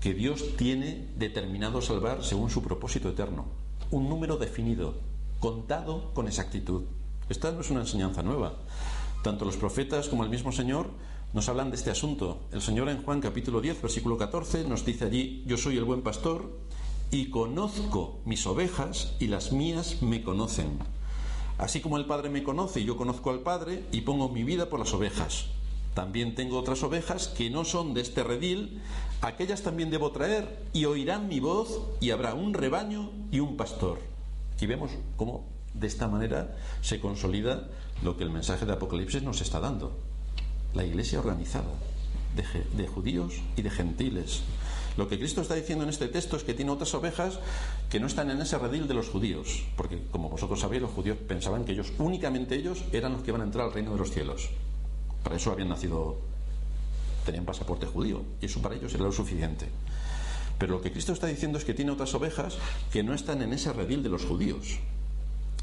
que Dios tiene determinado salvar según su propósito eterno. Un número definido, contado con exactitud. Esta no es una enseñanza nueva. Tanto los profetas como el mismo Señor nos hablan de este asunto. El Señor en Juan capítulo 10, versículo 14, nos dice allí: yo soy el buen pastor y conozco mis ovejas y las mías me conocen. Así como el Padre me conoce y yo conozco al Padre y pongo mi vida por las ovejas. También tengo otras ovejas que no son de este redil, aquellas también debo traer y oirán mi voz y habrá un rebaño y un pastor. Aquí vemos cómo de esta manera se consolida lo que el mensaje de Apocalipsis nos está dando. La iglesia organizada, de judíos y de gentiles. Lo que Cristo está diciendo en este texto es que tiene otras ovejas que no están en ese redil de los judíos, porque como vosotros sabéis, los judíos pensaban que ellos, únicamente ellos, eran los que iban a entrar al reino de los cielos. Para eso habían nacido, tenían pasaporte judío, y eso para ellos era lo suficiente. Pero lo que Cristo está diciendo es que tiene otras ovejas que no están en ese redil de los judíos.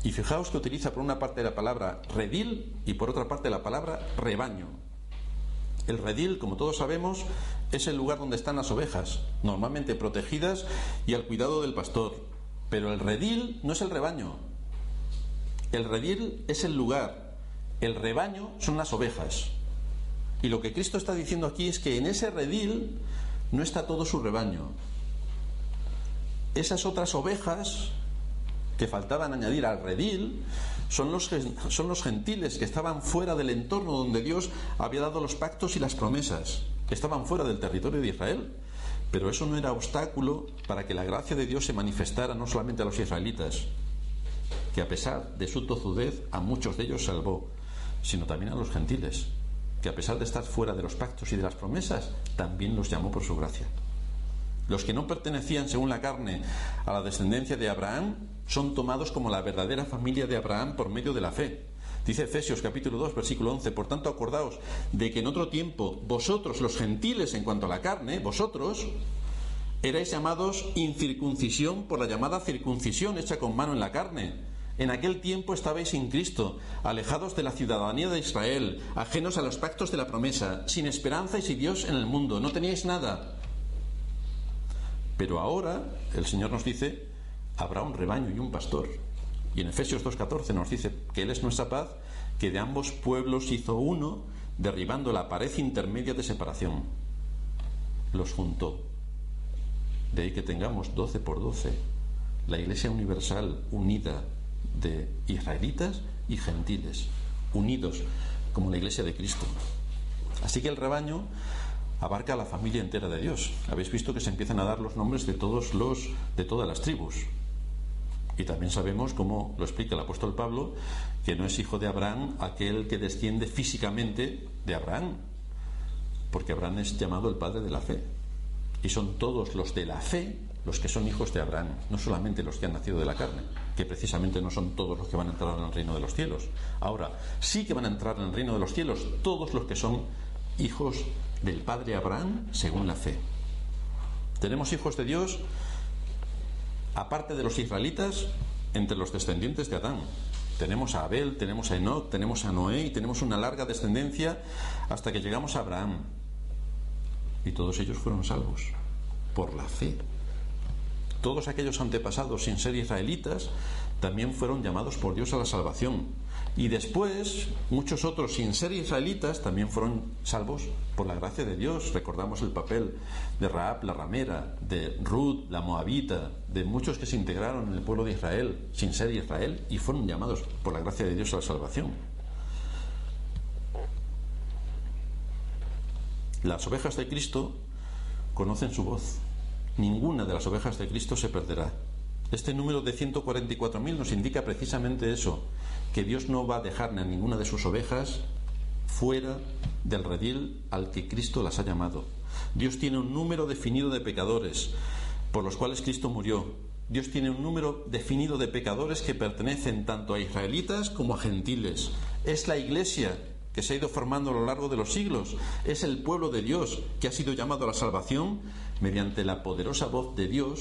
Y fijaos que utiliza por una parte la palabra redil y por otra parte la palabra rebaño. El redil, como todos sabemos, es el lugar donde están las ovejas, normalmente protegidas y al cuidado del pastor. Pero el redil no es el rebaño. El redil es el lugar. El rebaño son las ovejas. Y lo que Cristo está diciendo aquí es que en ese redil no está todo su rebaño. Esas otras ovejas que faltaban añadir al redil son los gentiles que estaban fuera del entorno donde Dios había dado los pactos y las promesas, que estaban fuera del territorio de Israel. Pero eso no era obstáculo para que la gracia de Dios se manifestara no solamente a los israelitas, que a pesar de su tozudez a muchos de ellos salvó, sino también a los gentiles, que a pesar de estar fuera de los pactos y de las promesas, también los llamó por su gracia. Los que no pertenecían según la carne a la descendencia de Abraham son tomados como la verdadera familia de Abraham por medio de la fe. Dice Efesios capítulo 2 versículo 11: por tanto acordaos de que en otro tiempo vosotros los gentiles en cuanto a la carne, vosotros erais llamados incircuncisión por la llamada circuncisión hecha con mano en la carne. En aquel tiempo estabais sin Cristo, alejados de la ciudadanía de Israel, ajenos a los pactos de la promesa, sin esperanza y sin Dios en el mundo, no teníais nada. Pero ahora el Señor nos dice: habrá un rebaño y un pastor. Y en Efesios 2:14 nos dice que Él es nuestra paz, que de ambos pueblos hizo uno, derribando la pared intermedia de separación. Los juntó. De ahí que tengamos 12 por 12, la Iglesia universal unida de israelitas y gentiles, unidos como la Iglesia de Cristo. Así que el rebaño abarca a la familia entera de Dios. Habéis visto que se empiezan a dar los nombres de todas las tribus. Y también sabemos, como lo explica el apóstol Pablo, que no es hijo de Abraham aquel que desciende físicamente de Abraham, porque Abraham es llamado el padre de la fe. Y son todos los de la fe los que son hijos de Abraham, no solamente los que han nacido de la carne, que precisamente no son todos los que van a entrar en el reino de los cielos. Ahora, sí que van a entrar en el reino de los cielos todos los que son hijos del padre Abraham según la fe. Tenemos hijos de Dios, aparte de los israelitas, entre los descendientes de Adán. Tenemos a Abel, tenemos a Enoc, tenemos a Noé y tenemos una larga descendencia hasta que llegamos a Abraham. Y todos ellos fueron salvos por la fe. Todos aquellos antepasados sin ser israelitas también fueron llamados por Dios a la salvación. Y después, muchos otros sin ser israelitas también fueron salvos por la gracia de Dios. Recordamos el papel de Rahab, la ramera, de Ruth, la moabita, de muchos que se integraron en el pueblo de Israel sin ser Israel y fueron llamados por la gracia de Dios a la salvación. Las ovejas de Cristo conocen su voz. Ninguna de las ovejas de Cristo se perderá. Este número de 144.000 nos indica precisamente eso, que Dios no va a dejar a ninguna de sus ovejas fuera del redil al que Cristo las ha llamado. Dios tiene un número definido de pecadores por los cuales Cristo murió. Dios tiene un número definido de pecadores que pertenecen tanto a israelitas como a gentiles. Es la Iglesia que se ha ido formando a lo largo de los siglos. Es el pueblo de Dios que ha sido llamado a la salvación mediante la poderosa voz de Dios,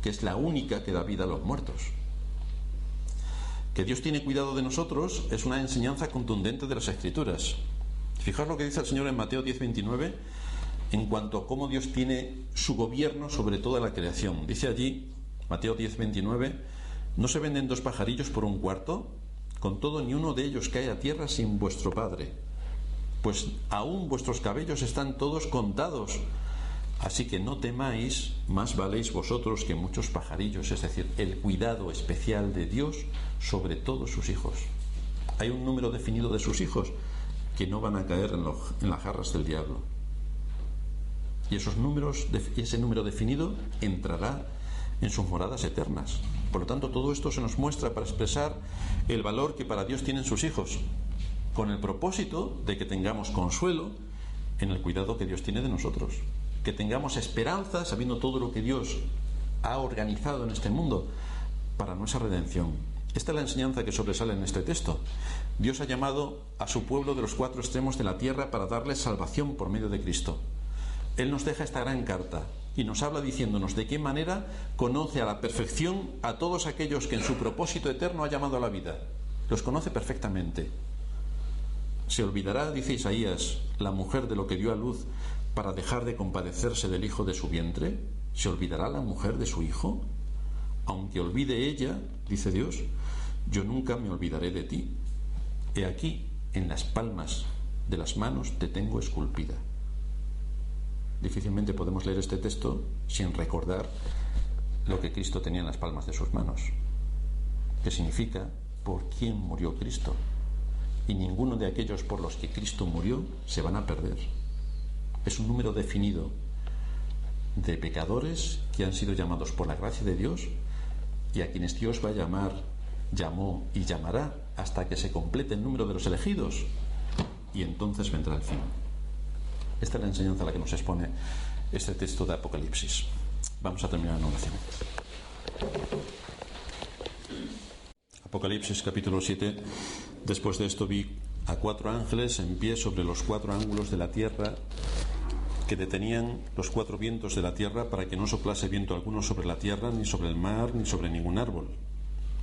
que es la única que da vida a los muertos. Que Dios tiene cuidado de nosotros es una enseñanza contundente de las Escrituras. Fijaos lo que dice el Señor en Mateo 10:29 en cuanto a cómo Dios tiene su gobierno sobre toda la creación. Dice allí, Mateo 10:29, ¿no se venden 2 pajarillos por 1 cuarto? Con todo, ni uno de ellos cae a tierra sin vuestro Padre. Pues aún vuestros cabellos están todos contados. Así que no temáis, más valéis vosotros que muchos pajarillos. Es decir, el cuidado especial de Dios sobre todos sus hijos. Hay un número definido de sus hijos que no van a caer en las garras del diablo. Y ese número definido entrará en sus moradas eternas. Por lo tanto, todo esto se nos muestra para expresar el valor que para Dios tienen sus hijos, con el propósito de que tengamos consuelo en el cuidado que Dios tiene de nosotros, que tengamos esperanza sabiendo todo lo que Dios ha organizado en este mundo para nuestra redención. Esta es la enseñanza que sobresale en este texto. Dios ha llamado a su pueblo de los 4 extremos de la tierra para darles salvación por medio de Cristo. Él nos deja esta gran carta y nos habla diciéndonos de qué manera conoce a la perfección a todos aquellos que en su propósito eterno ha llamado a la vida. Los conoce perfectamente. ¿Se olvidará, dice Isaías, la mujer de lo que dio a luz para dejar de compadecerse del hijo de su vientre? ¿Se olvidará la mujer de su hijo? Aunque olvide ella, dice Dios, yo nunca me olvidaré de ti. He aquí, en las palmas de las manos te tengo esculpida. Difícilmente podemos leer este texto sin recordar lo que Cristo tenía en las palmas de sus manos, que significa por quién murió Cristo. Y ninguno de aquellos por los que Cristo murió se van a perder. Es un número definido de pecadores que han sido llamados por la gracia de Dios y a quienes Dios va a llamar, llamó y llamará hasta que se complete el número de los elegidos, y entonces vendrá el fin. Esta es la enseñanza a la que nos expone este texto de Apocalipsis. Vamos a terminar en oración. Apocalipsis capítulo 7. Después de esto vi a 4 ángeles en pie sobre los 4 ángulos de la tierra, que detenían los 4 vientos de la tierra para que no soplase viento alguno sobre la tierra, ni sobre el mar, ni sobre ningún árbol.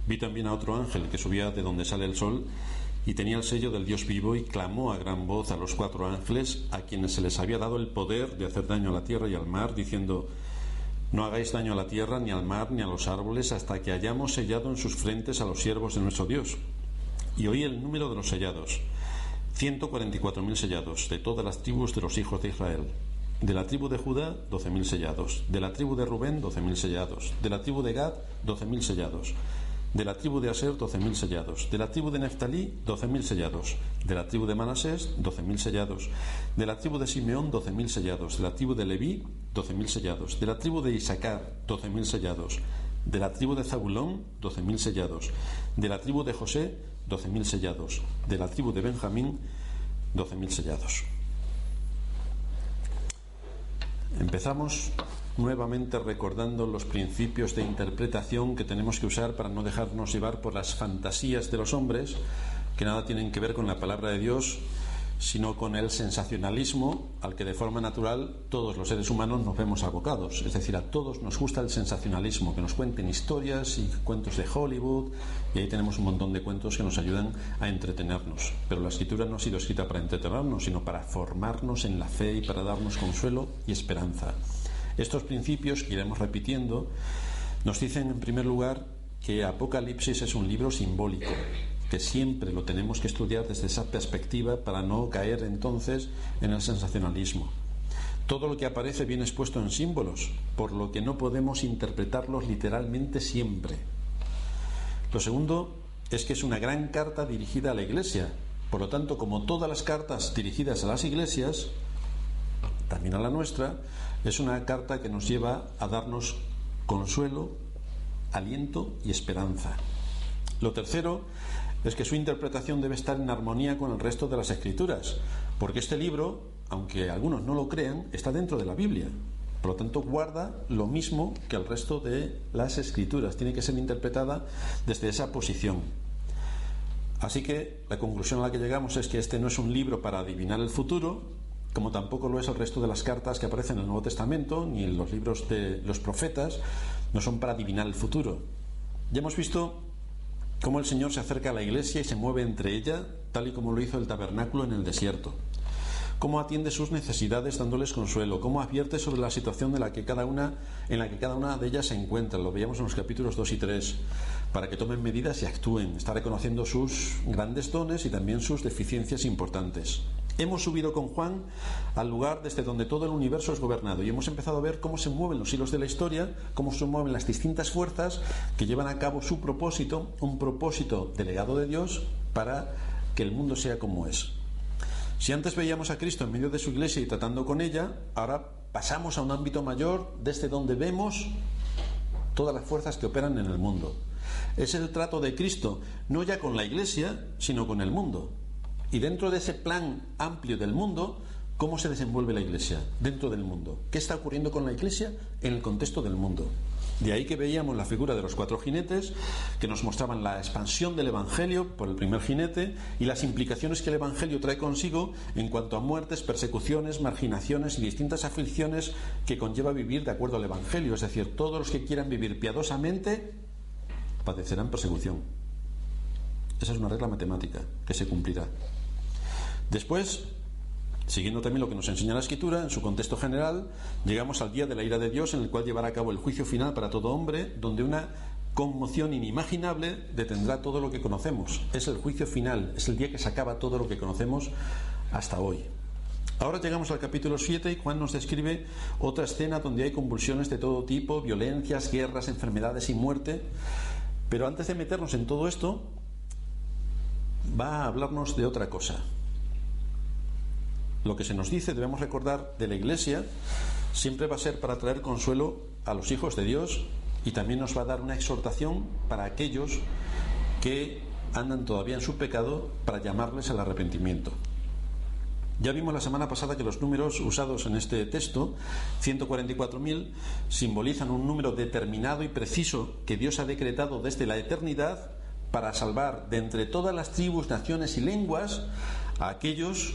Vi también a otro ángel que subía de donde sale el sol y tenía el sello del Dios vivo, y clamó a gran voz a los 4 ángeles a quienes se les había dado el poder de hacer daño a la tierra y al mar, diciendo: no hagáis daño a la tierra, ni al mar, ni a los árboles, hasta que hayamos sellado en sus frentes a los siervos de nuestro Dios. Y oí el número de los sellados: 144.000 sellados, de todas las tribus de los hijos de Israel. De la tribu de Judá, 12.000 sellados. De la tribu de Rubén, 12.000 sellados. De la tribu de Gad, 12.000 sellados. De la tribu de Aser, 12.000 sellados. De la tribu de Neftalí, 12.000 sellados. De la tribu de Manasés, 12.000 sellados. De la tribu de Simeón, 12.000 sellados. De la tribu de Leví, 12.000 sellados. De la tribu de Isaacar, 12.000 sellados. De la tribu de Zabulón, 12.000 sellados. De la tribu de José, 12.000 sellados. De la tribu de Benjamín, 12.000 sellados. Empezamos nuevamente recordando los principios de interpretación que tenemos que usar para no dejarnos llevar por las fantasías de los hombres, que nada tienen que ver con la palabra de Dios, sino con el sensacionalismo al que de forma natural todos los seres humanos nos vemos abocados. Es decir, a todos nos gusta el sensacionalismo, que nos cuenten historias y cuentos de Hollywood, y ahí tenemos un montón de cuentos que nos ayudan a entretenernos. Pero la Escritura no ha sido escrita para entretenernos, sino para formarnos en la fe y para darnos consuelo y esperanza. Estos principios que iremos repitiendo nos dicen, en primer lugar, que Apocalipsis es un libro simbólico, que siempre lo tenemos que estudiar desde esa perspectiva para no caer entonces en el sensacionalismo. Todo lo que aparece viene expuesto en símbolos, por lo que no podemos interpretarlos literalmente siempre. Lo segundo es que es una gran carta dirigida a la Iglesia. Por lo tanto, como todas las cartas dirigidas a las iglesias, también a la nuestra, es una carta que nos lleva a darnos consuelo, aliento y esperanza. Lo tercero es que su interpretación debe estar en armonía con el resto de las Escrituras, porque este libro, aunque algunos no lo crean, está dentro de la Biblia. Por lo tanto, guarda lo mismo que el resto de las Escrituras. Tiene que ser interpretada desde esa posición. Así que la conclusión a la que llegamos es que este no es un libro para adivinar el futuro, como tampoco lo es el resto de las cartas que aparecen en el Nuevo Testamento, ni en los libros de los profetas, no son para adivinar el futuro. Ya hemos visto cómo el Señor se acerca a la iglesia y se mueve entre ella, tal y como lo hizo el tabernáculo en el desierto. Cómo atiende sus necesidades dándoles consuelo, cómo advierte sobre la situación en la que cada una de ellas se encuentra. Lo veíamos en los capítulos 2 y 3, para que tomen medidas y actúen. Está reconociendo sus grandes dones y también sus deficiencias importantes. Hemos subido con Juan al lugar desde donde todo el universo es gobernado y hemos empezado a ver cómo se mueven los hilos de la historia, cómo se mueven las distintas fuerzas que llevan a cabo su propósito, un propósito delegado de Dios para que el mundo sea como es. Si antes veíamos a Cristo en medio de su iglesia y tratando con ella, ahora pasamos a un ámbito mayor desde donde vemos todas las fuerzas que operan en el mundo. Es el trato de Cristo, no ya con la iglesia, sino con el mundo. Y dentro de ese plan amplio del mundo, ¿cómo se desenvuelve la iglesia dentro del mundo? ¿Qué está ocurriendo con la iglesia en el contexto del mundo? De ahí que veíamos la figura de los 4 jinetes, que nos mostraban la expansión del Evangelio por el primer jinete y las implicaciones que el Evangelio trae consigo en cuanto a muertes, persecuciones, marginaciones y distintas aflicciones que conlleva vivir de acuerdo al Evangelio. Es decir, todos los que quieran vivir piadosamente padecerán persecución. Esa es una regla matemática que se cumplirá. Después, siguiendo también lo que nos enseña la Escritura, en su contexto general, llegamos al día de la ira de Dios, en el cual llevará a cabo el juicio final para todo hombre, donde una conmoción inimaginable detendrá todo lo que conocemos. Es el juicio final, es el día que se acaba todo lo que conocemos hasta hoy. Ahora llegamos al capítulo 7 y Juan nos describe otra escena donde hay convulsiones de todo tipo, violencias, guerras, enfermedades y muerte. Pero antes de meternos en todo esto, va a hablarnos de otra cosa. Lo que se nos dice, debemos recordar, de la Iglesia, siempre va a ser para traer consuelo a los hijos de Dios y también nos va a dar una exhortación para aquellos que andan todavía en su pecado, para llamarles al arrepentimiento. Ya vimos la semana pasada que los números usados en este texto, 144.000, simbolizan un número determinado y preciso que Dios ha decretado desde la eternidad para salvar de entre todas las tribus, naciones y lenguas a aquellos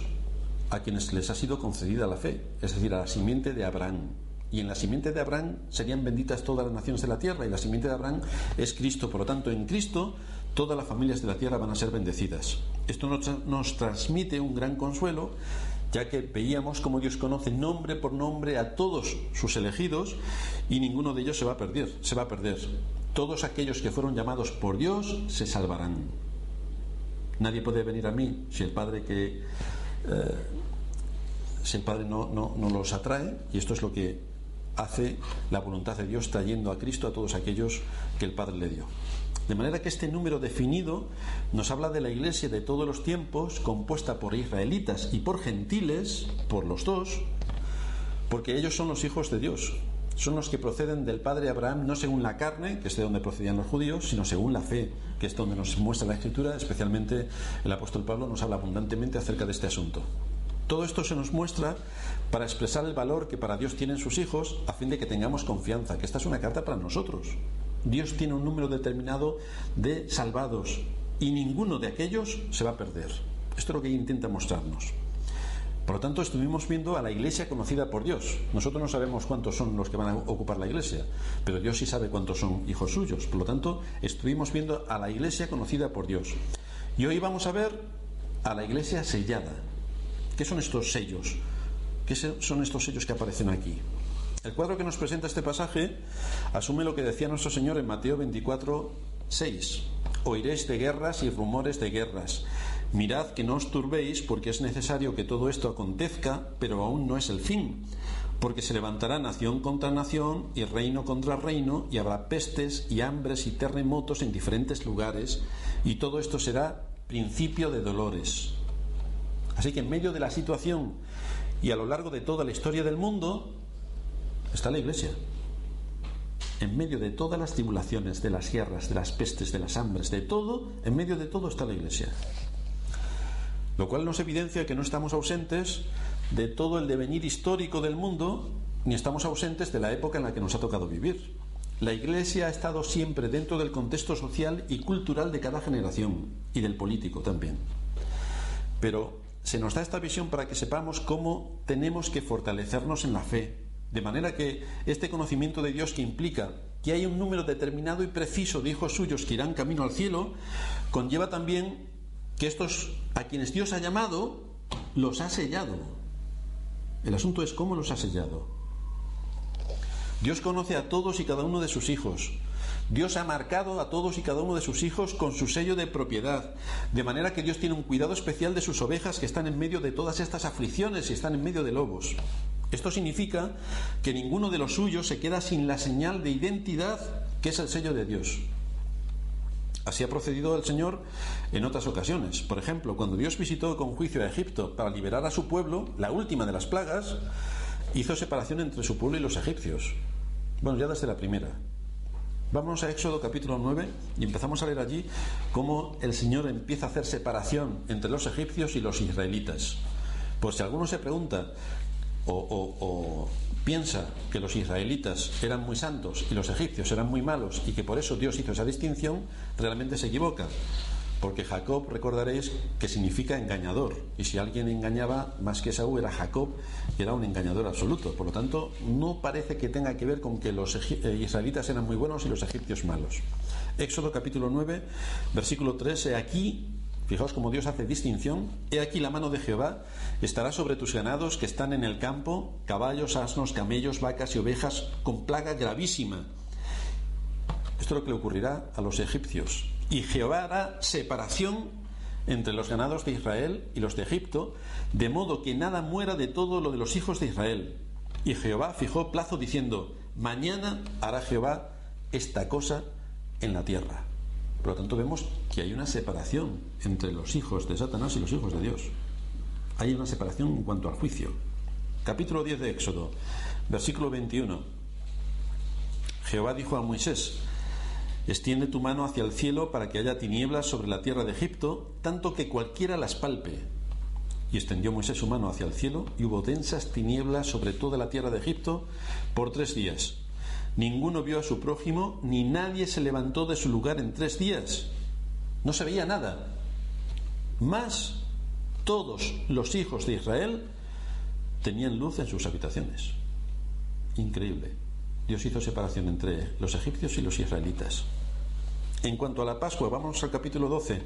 a quienes les ha sido concedida la fe, es decir, a la simiente de Abraham. Y en la simiente de Abraham serían benditas todas las naciones de la tierra, y la simiente de Abraham es Cristo. Por lo tanto, en Cristo todas las familias de la tierra van a ser bendecidas. Esto nos transmite un gran consuelo, ya que veíamos cómo Dios conoce nombre por nombre a todos sus elegidos y ninguno de ellos se va a perder. Todos aquellos que fueron llamados por Dios se salvarán. Nadie puede venir a mí si el Padre no los atrae, y esto es lo que hace la voluntad de Dios, trayendo a Cristo a todos aquellos que el Padre le dio. De manera que este número definido nos habla de la Iglesia de todos los tiempos, compuesta por israelitas y por gentiles, por los dos, porque ellos son los hijos de Dios. Son los que proceden del padre Abraham, no según la carne, que es de donde procedían los judíos, sino según la fe, que es donde nos muestra la Escritura. Especialmente el apóstol Pablo nos habla abundantemente acerca de este asunto. Todo esto se nos muestra para expresar el valor que para Dios tienen sus hijos, a fin de que tengamos confianza, que esta es una carta para nosotros. Dios tiene un número determinado de salvados y ninguno de aquellos se va a perder. Esto es lo que intenta mostrarnos. Por lo tanto, estuvimos viendo a la iglesia conocida por Dios. Nosotros no sabemos cuántos son los que van a ocupar la iglesia, pero Dios sí sabe cuántos son hijos suyos. Por lo tanto, estuvimos viendo a la iglesia conocida por Dios. Y hoy vamos a ver a la iglesia sellada. ¿Qué son estos sellos? ¿Qué son estos sellos que aparecen aquí? El cuadro que nos presenta este pasaje asume lo que decía nuestro Señor en Mateo 24:6. Oiréis de guerras y rumores de guerras. Mirad que no os turbéis, porque es necesario que todo esto acontezca, pero aún no es el fin. Porque se levantará nación contra nación y reino contra reino, y habrá pestes y hambres y terremotos en diferentes lugares, y todo esto será principio de dolores. Así que en medio de la situación y a lo largo de toda la historia del mundo está la iglesia. En medio de todas las tribulaciones, de las guerras, de las pestes, de las hambres, de todo, en medio de todo está la Iglesia. Lo cual nos evidencia que no estamos ausentes de todo el devenir histórico del mundo, ni estamos ausentes de la época en la que nos ha tocado vivir. La Iglesia ha estado siempre dentro del contexto social y cultural de cada generación, y del político también. Pero se nos da esta visión para que sepamos cómo tenemos que fortalecernos en la fe, de manera que este conocimiento de Dios, que implica que hay un número determinado y preciso de hijos suyos que irán camino al cielo, conlleva también que estos a quienes Dios ha llamado los ha sellado. El asunto es cómo los ha sellado. Dios conoce a todos y cada uno de sus hijos. Dios ha marcado a todos y cada uno de sus hijos con su sello de propiedad, de manera que Dios tiene un cuidado especial de sus ovejas que están en medio de todas estas aflicciones y están en medio de lobos. Esto significa que ninguno de los suyos se queda sin la señal de identidad que es el sello de Dios. Así ha procedido el Señor en otras ocasiones. Por ejemplo, cuando Dios visitó con juicio a Egipto para liberar a su pueblo, la última de las plagas, hizo separación entre su pueblo y los egipcios. Bueno, ya desde la primera. Vámonos a Éxodo capítulo 9 y empezamos a leer allí cómo el Señor empieza a hacer separación entre los egipcios y los israelitas. Por si alguno se pregunta o piensa que los israelitas eran muy santos y los egipcios eran muy malos y que por eso Dios hizo esa distinción, realmente se equivoca. Porque Jacob, recordaréis, que significa engañador. Y si alguien engañaba más que Esaú era Jacob, que era un engañador absoluto. Por lo tanto, no parece que tenga que ver con que los israelitas eran muy buenos y los egipcios malos. Éxodo capítulo 9, versículo 3. He aquí, fijaos cómo Dios hace distinción. He aquí la mano de Jehová estará sobre tus ganados que están en el campo, caballos, asnos, camellos, vacas y ovejas, con plaga gravísima. Esto es lo que le ocurrirá a los egipcios. Y Jehová hará separación entre los ganados de Israel y los de Egipto, de modo que nada muera de todo lo de los hijos de Israel. Y Jehová fijó plazo diciendo: mañana hará Jehová esta cosa en la tierra. Por lo tanto, vemos que hay una separación entre los hijos de Satanás y los hijos de Dios. Hay una separación en cuanto al juicio. Capítulo 10 de Éxodo, versículo 21. Jehová dijo a Moisés: extiende tu mano hacia el cielo para que haya tinieblas sobre la tierra de Egipto, tanto que cualquiera las palpe. Y extendió Moisés su mano hacia el cielo, y hubo densas tinieblas sobre toda la tierra de Egipto por 3 días. Ninguno vio a su prójimo, ni nadie se levantó de su lugar en 3 días. No se veía nada. Mas todos los hijos de Israel tenían luz en sus habitaciones. Increíble. Dios hizo separación entre los egipcios y los israelitas. En cuanto a la Pascua, vamos al capítulo 12,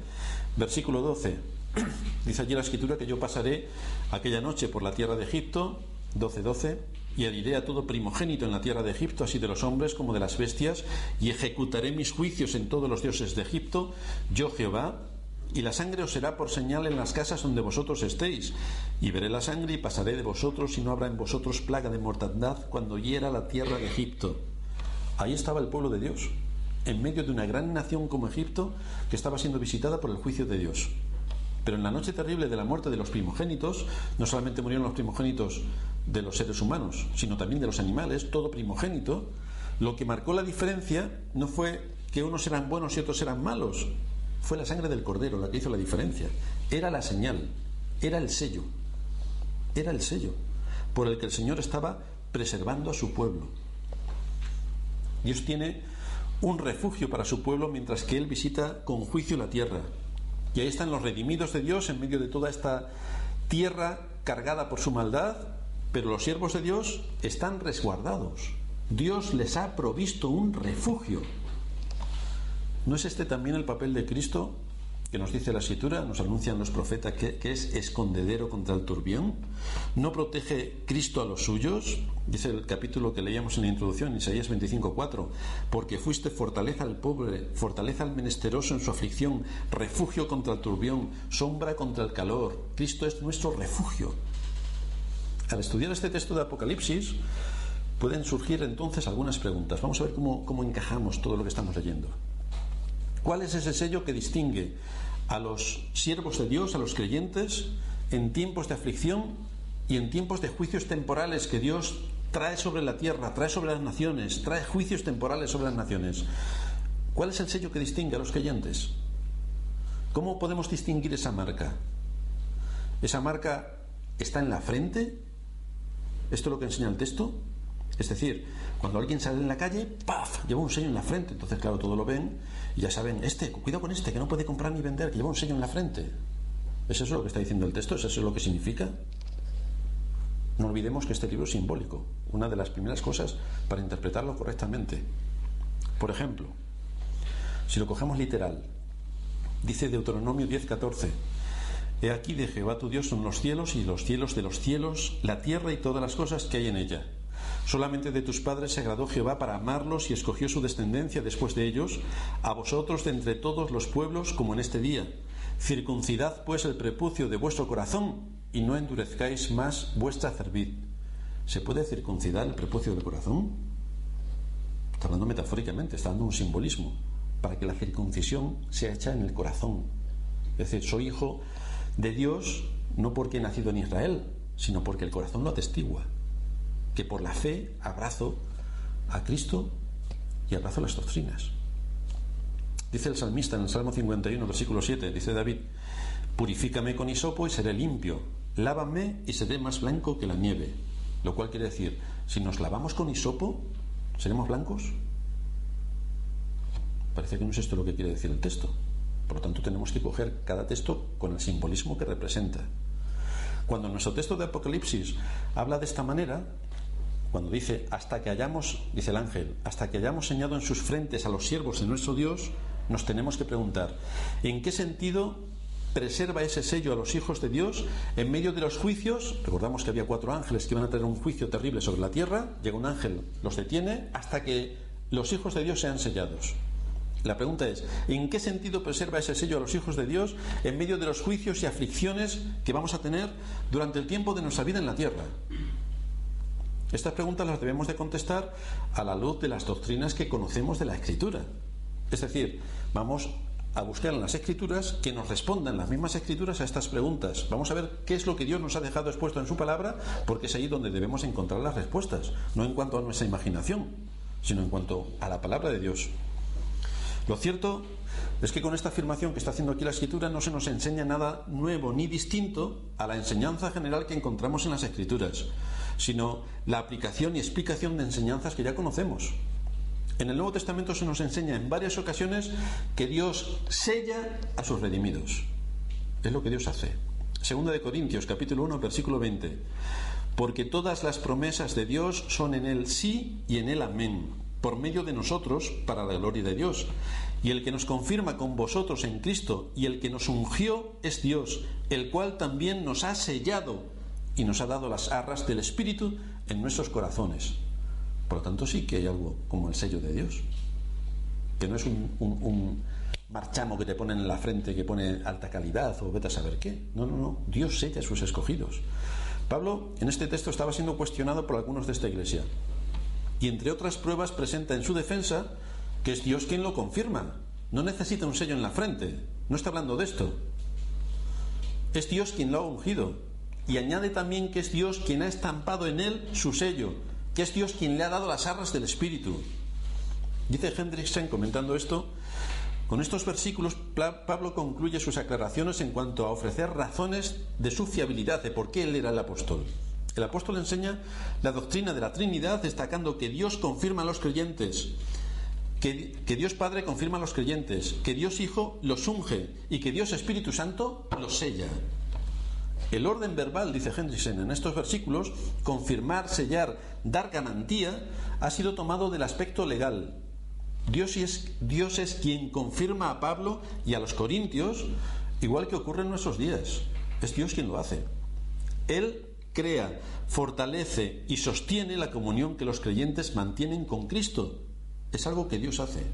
versículo 12. Dice allí la Escritura que yo pasaré aquella noche por la tierra de Egipto, 12:12, y heriré a todo primogénito en la tierra de Egipto, así de los hombres como de las bestias, y ejecutaré mis juicios en todos los dioses de Egipto, yo Jehová, y la sangre os será por señal en las casas donde vosotros estéis, y veré la sangre y pasaré de vosotros, y no habrá en vosotros plaga de mortandad cuando hiera la tierra de Egipto. Ahí estaba el pueblo de Dios, en medio de una gran nación como Egipto, que estaba siendo visitada por el juicio de Dios. Pero en la noche terrible de la muerte de los primogénitos, no solamente murieron los primogénitos de los seres humanos, sino también de los animales, todo primogénito. Lo que marcó la diferencia no fue que unos eran buenos y otros eran malos, fue la sangre del cordero la que hizo la diferencia. Era la señal, era el sello por el que el Señor estaba preservando a su pueblo. Dios tiene un refugio para su pueblo mientras que Él visita con juicio la tierra. Y ahí están los redimidos de Dios en medio de toda esta tierra cargada por su maldad, pero los siervos de Dios están resguardados. Dios les ha provisto un refugio. ¿No es este también el papel de Cristo que nos dice la Escritura, nos anuncian los profetas, que es escondedero contra el turbión? ¿No protege Cristo a los suyos? Dice el capítulo que leíamos en la introducción, Isaías 25:4, porque fuiste fortaleza al pobre, fortaleza al menesteroso en su aflicción, refugio contra el turbión, sombra contra el calor. Cristo es nuestro refugio. Al estudiar este texto de Apocalipsis pueden surgir entonces algunas preguntas. Vamos a ver cómo encajamos todo lo que estamos leyendo. ¿Cuál es ese sello que distingue a los siervos de Dios, a los creyentes, en tiempos de aflicción y en tiempos de juicios temporales que Dios trae sobre la tierra, trae sobre las naciones, trae juicios temporales sobre las naciones. ¿Cuál es el sello que distingue a los creyentes? ¿Cómo podemos distinguir esa marca? ¿Esa marca está en la frente? ¿Esto es lo que enseña el texto? Es decir, cuando alguien sale en la calle, ¡paf!, lleva un sello en la frente. Entonces, claro, todos lo ven y ya saben, cuidado con que no puede comprar ni vender, que lleva un sello en la frente. ¿Es eso lo que está diciendo el texto? ¿Es eso lo que significa? No olvidemos que este libro es simbólico, una de las primeras cosas para interpretarlo correctamente. Por ejemplo, si lo cogemos literal, dice Deuteronomio 10:14: He aquí de Jehová tu Dios son los cielos y los cielos de los cielos, la tierra y todas las cosas que hay en ella. Solamente de tus padres se agradó Jehová para amarlos y escogió su descendencia después de ellos, a vosotros de entre todos los pueblos, como en este día. Circuncidad pues el prepucio de vuestro corazón y no endurezcáis más vuestra cerviz. ¿Se puede circuncidar el prepucio del corazón? Está hablando metafóricamente, está dando un simbolismo para que la circuncisión sea hecha en el corazón. Es decir, soy hijo de Dios no porque he nacido en Israel, sino porque el corazón lo atestigua, que por la fe abrazo a Cristo y abrazo las doctrinas. Dice el salmista en el Salmo 51, versículo 7, dice David: purifícame con hisopo y seré limpio, lávame y seré más blanco que la nieve. Lo cual quiere decir, si nos lavamos con hisopo, ¿seremos blancos? Parece que no es esto lo que quiere decir el texto. Por lo tanto, tenemos que coger cada texto con el simbolismo que representa. Cuando nuestro texto de Apocalipsis habla de esta manera, cuando dice, dice el ángel, hasta que hayamos señalado en sus frentes a los siervos de nuestro Dios, nos tenemos que preguntar, ¿en qué sentido preserva ese sello a los hijos de Dios en medio de los juicios? Recordamos que había 4 ángeles que iban a tener un juicio terrible sobre la tierra. Llega un ángel, los detiene hasta que los hijos de Dios sean sellados. La pregunta es, ¿en qué sentido preserva ese sello a los hijos de Dios en medio de los juicios y aflicciones que vamos a tener durante el tiempo de nuestra vida en la tierra? Estas preguntas las debemos de contestar a la luz de las doctrinas que conocemos de la Escritura. Es decir, vamos a buscar en las Escrituras que nos respondan las mismas Escrituras a estas preguntas. Vamos a ver qué es lo que Dios nos ha dejado expuesto en su palabra, porque es ahí donde debemos encontrar las respuestas, no en cuanto a nuestra imaginación, sino en cuanto a la palabra de Dios. Lo cierto es que con esta afirmación que está haciendo aquí la Escritura no se nos enseña nada nuevo ni distinto a la enseñanza general que encontramos en las Escrituras, sino la aplicación y explicación de enseñanzas que ya conocemos. En el Nuevo Testamento se nos enseña en varias ocasiones que Dios sella a sus redimidos. Es lo que Dios hace. Segunda de Corintios, capítulo 1, versículo 20. Porque todas las promesas de Dios son en Él sí y en Él amén, por medio de nosotros, para la gloria de Dios. Y el que nos confirma con vosotros en Cristo y el que nos ungió es Dios, el cual también nos ha sellado y nos ha dado las arras del Espíritu en nuestros corazones. Por lo tanto, sí que hay algo como el sello de Dios, que no es un marchamo que te ponen en la frente que pone alta calidad o vete a saber qué. No, Dios sella a sus escogidos. Pablo en este texto estaba siendo cuestionado por algunos de esta iglesia y entre otras pruebas presenta en su defensa que es Dios quien lo confirma. No necesita un sello en la frente, no está hablando de esto. Es Dios quien lo ha ungido y añade también que es Dios quien ha estampado en él su sello, que es Dios quien le ha dado las arras del Espíritu. Dice Hendrickson, comentando esto, con estos versículos Pablo concluye sus aclaraciones en cuanto a ofrecer razones de su fiabilidad, de por qué él era el apóstol. El apóstol enseña la doctrina de la Trinidad, destacando que Dios confirma a los creyentes, que Dios Padre confirma a los creyentes, que Dios Hijo los unge y que Dios Espíritu Santo los sella. El orden verbal, dice Hendrickson en estos versículos, confirmar, sellar, dar garantía, ha sido tomado del aspecto legal. Dios es quien confirma a Pablo y a los corintios, igual que ocurre en nuestros días. Es Dios quien lo hace. Él crea, fortalece y sostiene la comunión que los creyentes mantienen con Cristo. Es algo que Dios hace.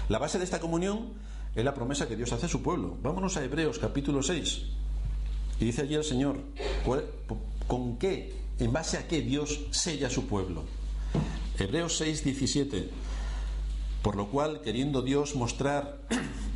La base de esta comunión es la promesa que Dios hace a su pueblo. Vámonos a Hebreos capítulo 6. Y dice allí el Señor, ¿con qué, en base a qué Dios sella a su pueblo? Hebreos 6, 17. Por lo cual, queriendo Dios mostrar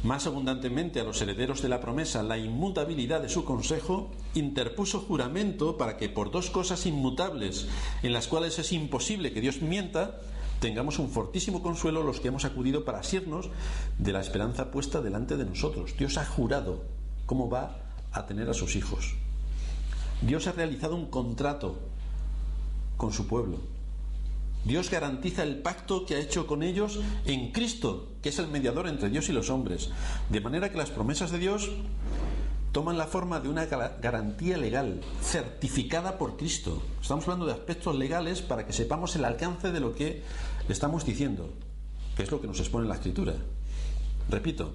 más abundantemente a los herederos de la promesa la inmutabilidad de su consejo, interpuso juramento para que por dos cosas inmutables, en las cuales es imposible que Dios mienta, tengamos un fortísimo consuelo los que hemos acudido para asirnos de la esperanza puesta delante de nosotros. Dios ha jurado cómo va a tener a sus hijos. Dios ha realizado un contrato con su pueblo. Dios garantiza el pacto que ha hecho con ellos en Cristo, que es el mediador entre Dios y los hombres, de manera que las promesas de Dios toman la forma de una garantía legal, certificada por Cristo. Estamos hablando de aspectos legales para que sepamos el alcance de lo que estamos diciendo, que es lo que nos expone la Escritura. Repito,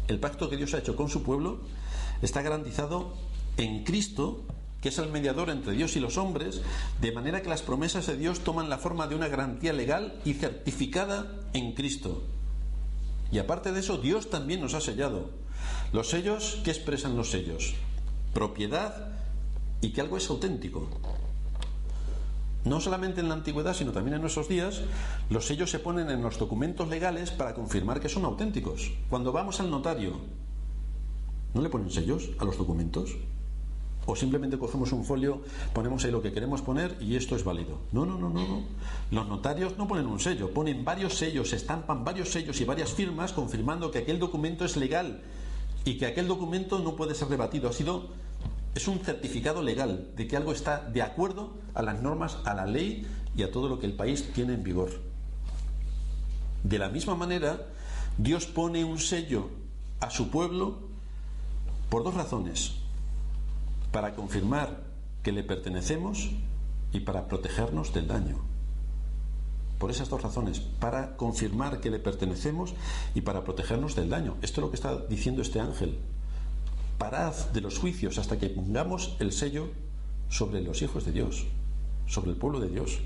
el pacto que Dios ha hecho con su pueblo está garantizado en Cristo, que es el mediador entre Dios y los hombres, de manera que las promesas de Dios toman la forma de una garantía legal y certificada en Cristo. Y aparte de eso, Dios también nos ha sellado. Los sellos, ¿qué expresan los sellos? Propiedad y que algo es auténtico. No solamente en la antigüedad, sino también en nuestros días, los sellos se ponen en los documentos legales para confirmar que son auténticos. Cuando vamos al notario, ¿no le ponen sellos a los documentos? O simplemente cogemos un folio, ponemos ahí lo que queremos poner y esto es válido. No. Los notarios no ponen un sello, ponen varios sellos, estampan varios sellos y varias firmas confirmando que aquel documento es legal y que aquel documento no puede ser rebatido. Es un certificado legal de que algo está de acuerdo a las normas, a la ley y a todo lo que el país tiene en vigor. De la misma manera, Dios pone un sello a su pueblo por dos razones: para confirmar que le pertenecemos y para protegernos del daño. Por esas dos razones, para confirmar que le pertenecemos y para protegernos del daño. Esto es lo que está diciendo este ángel. Parad de los juicios hasta que pongamos el sello sobre los hijos de Dios, sobre el pueblo de Dios.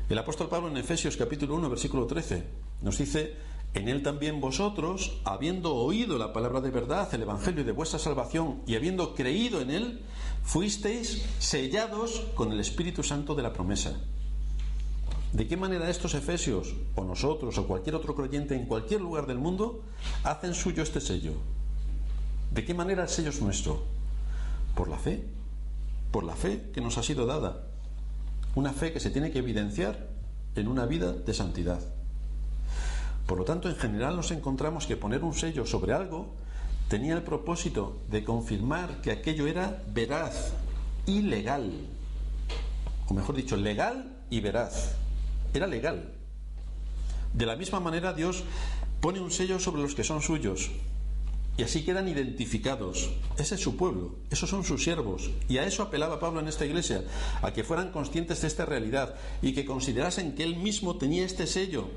El apóstol Pablo en Efesios capítulo 1 versículo 13 nos dice: en él también vosotros, habiendo oído la palabra de verdad, el evangelio de vuestra salvación, y habiendo creído en él, fuisteis sellados con el Espíritu Santo de la promesa. ¿De qué manera estos efesios, o nosotros, o cualquier otro creyente en cualquier lugar del mundo, hacen suyo este sello? ¿De qué manera el sello es nuestro? Por la fe que nos ha sido dada. Una fe que se tiene que evidenciar en una vida de santidad. Por lo tanto, en general nos encontramos que poner un sello sobre algo tenía el propósito de confirmar que aquello era veraz y legal. O mejor dicho, legal y veraz. Era legal. De la misma manera, Dios pone un sello sobre los que son suyos. Y así quedan identificados. Ese es su pueblo, esos son sus siervos. Y a eso apelaba Pablo en esta iglesia, a que fueran conscientes de esta realidad y que considerasen que él mismo tenía este sello